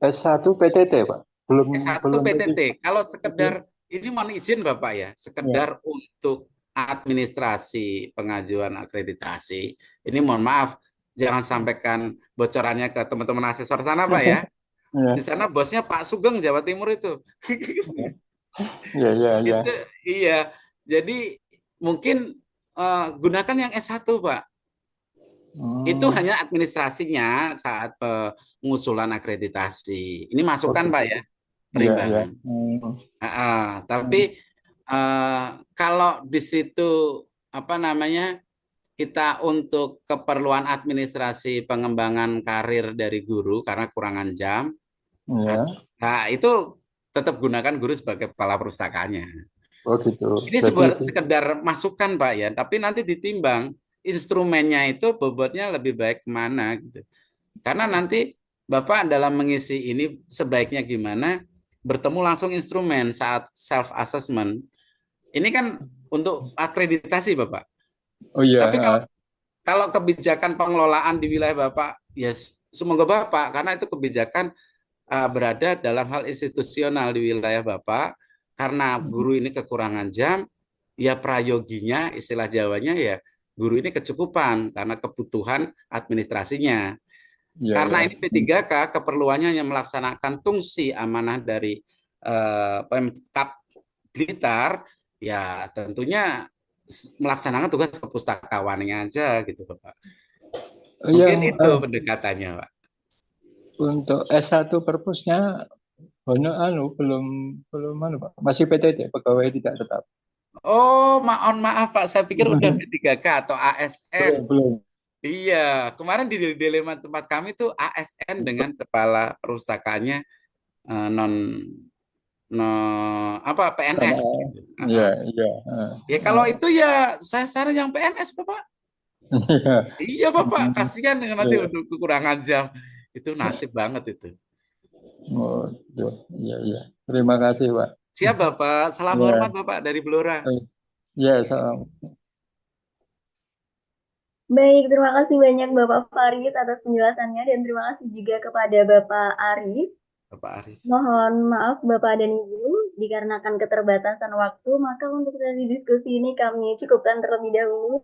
S1 PTT Pak, belum S1 belum PTT. PTT. Kalau sekedar ini mohon izin Bapak ya, Ya, sekedar untuk administrasi pengajuan akreditasi. Ini mohon maaf, jangan sampaikan bocorannya ke teman-teman asesor sana Pak ya. Di ya, sana bosnya Pak Sugeng Jawa Timur itu. ya, ya, ya. Itu iya. Jadi mungkin gunakan yang S1 Pak. Itu Hmm, hanya administrasinya saat pengusulan akreditasi. Ini oh masukan Pak gitu. ya, Ya, ya. perimbangan. Tapi Hmm, kalau di situ apa namanya kita untuk keperluan administrasi pengembangan karir dari guru karena kurangan jam, ya. nah itu tetap gunakan guru sebagai kepala perpustakaannya. Oh gitu. Ini Jadi sekedar masukan Pak ya, tapi nanti ditimbang instrumennya itu bobotnya lebih baik kemana gitu. Karena nanti Bapak dalam mengisi ini sebaiknya gimana bertemu langsung instrumen saat self assessment. Ini kan untuk akreditasi Bapak. oh iya, Tapi kalau kebijakan pengelolaan di wilayah Bapak, ya semoga Bapak karena itu kebijakan berada dalam hal institusional di wilayah Bapak karena guru ini kekurangan jam, ya prayoginya istilah Jawanya ya guru ini kecukupan karena kebutuhan administrasinya. iya, iya. Karena ini P3K keperluannya yang melaksanakan fungsi amanah dari Pemkab Blitar, ya tentunya melaksanakan tugas kepustakawannya aja gitu Bapak. Mungkin Yang itu pendekatannya Pak. untuk S1 perpusnya belum belum Pak. Masih PTT, pegawai tidak tetap. Oh, mohon maaf Pak, saya pikir udah P3K atau ASN. Belum, belum. Iya, kemarin di dilema tempat kami tuh ASN dengan kepala perpustakaannya non no apa PNS Karena gitu. iya, iya. Ya kalau itu ya saya saran yang PNS Bapak. Iya. Iya Bapak, kasihan dengan nanti Iya. untuk kekurangan jam. Itu nasib banget itu. Oh, iya, iya. Terima kasih, Pak. Siap Bapak, salam hormat Ya, Bapak dari Blora. ya, salam. Baik, terima kasih banyak Bapak Farid atas penjelasannya dan terima kasih juga kepada Bapak Arif. Bapak Arif. Mohon maaf Bapak dan Ibu, dikarenakan keterbatasan waktu, maka untuk sesi diskusi ini kami cukupkan terlebih dahulu.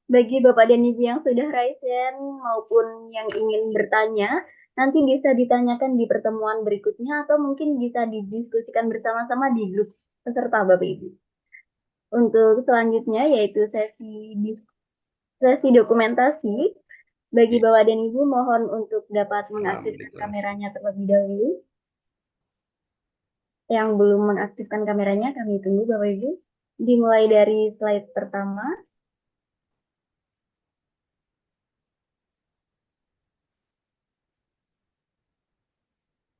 Bagi Bapak dan Ibu yang sudah raise hand maupun yang ingin bertanya, nanti bisa ditanyakan di pertemuan berikutnya atau mungkin bisa didiskusikan bersama-sama di grup peserta Bapak Ibu. Untuk selanjutnya yaitu sesi dokumentasi. Bagi Yes. Bapak dan Ibu mohon untuk dapat mengaktifkan Alhamdulillah. kameranya terlebih dahulu. Yang belum mengaktifkan kameranya kami tunggu Bapak Ibu. Dimulai dari slide pertama.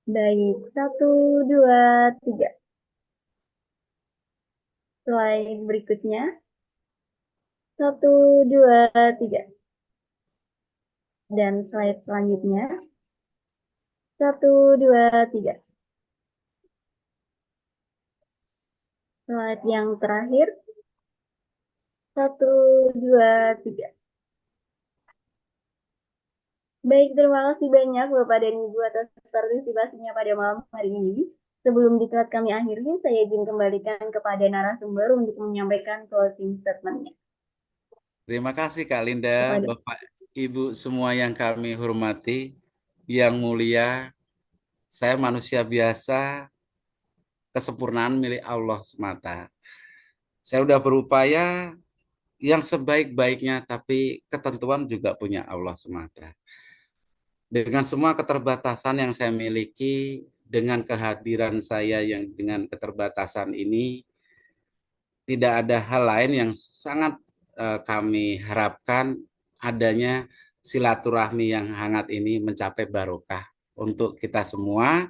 Baik, satu, dua, tiga. Slide berikutnya. Satu, dua, tiga. Dan slide selanjutnya. Satu, dua, tiga. Slide yang terakhir. Satu, dua, tiga. Baik, terima kasih banyak Bapak dan Ibu atas partisipasinya pada malam hari ini. Sebelum diklat kami akhiri, saya izin kembalikan kepada narasumber untuk menyampaikan closing statement-nya. Terima kasih Kak Linda, Kepada Bapak Ibu semua yang kami hormati, yang mulia, saya manusia biasa, kesempurnaan milik Allah semata. Saya sudah berupaya yang sebaik-baiknya, tapi ketentuan juga punya Allah semata. Dengan semua keterbatasan yang saya miliki, dengan kehadiran saya yang dengan keterbatasan ini, tidak ada hal lain yang sangat kami harapkan adanya silaturahmi yang hangat ini mencapai barokah untuk kita semua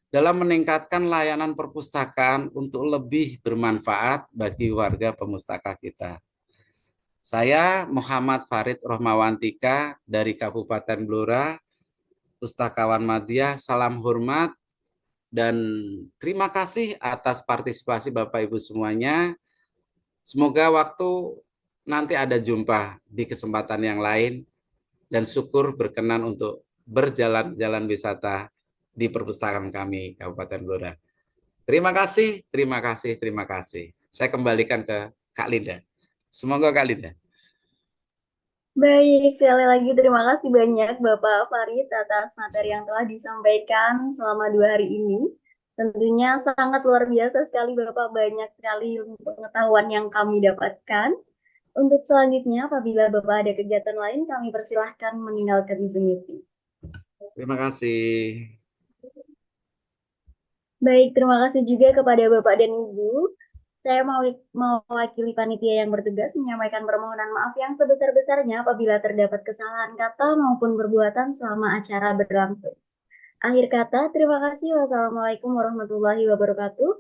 dalam meningkatkan layanan perpustakaan untuk lebih bermanfaat bagi warga pemustaka kita. Saya Muhammad Farid Rohmawantika dari Kabupaten Blora, Pustakawan Madya, salam hormat dan terima kasih atas partisipasi Bapak Ibu semuanya. Semoga waktu nanti ada jumpa di kesempatan yang lain dan syukur berkenan untuk berjalan-jalan wisata di perpustakaan kami Kabupaten Blora. Terima kasih, terima kasih, terima kasih. Saya kembalikan ke Kak Linda. Semoga Kak Linda. Baik, sekali lagi terima kasih banyak Bapak Farid atas materi yang telah disampaikan selama 2 hari ini. Tentunya sangat luar biasa sekali Bapak, banyak sekali pengetahuan yang kami dapatkan. Untuk selanjutnya, apabila Bapak ada kegiatan lain, kami persilahkan meninggalkan Zoom meeting. Terima kasih. Baik, terima kasih juga kepada Bapak dan Ibu. Saya mewakili panitia yang bertugas menyampaikan permohonan maaf yang sebesar-besarnya apabila terdapat kesalahan kata maupun perbuatan selama acara berlangsung. Akhir kata, terima kasih. Wassalamualaikum warahmatullahi wabarakatuh.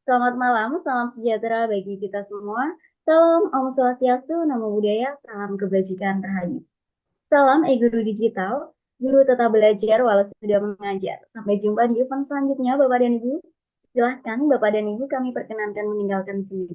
Selamat malam, salam sejahtera bagi kita semua. Salam Om Swastiastu, Namo Buddhaya, salam kebajikan rahayu. Salam e-guru digital, guru tetap belajar walau sudah mengajar. Sampai jumpa di event selanjutnya, Bapak dan Ibu. Silahkan Bapak dan Ibu kami perkenankan meninggalkan sini.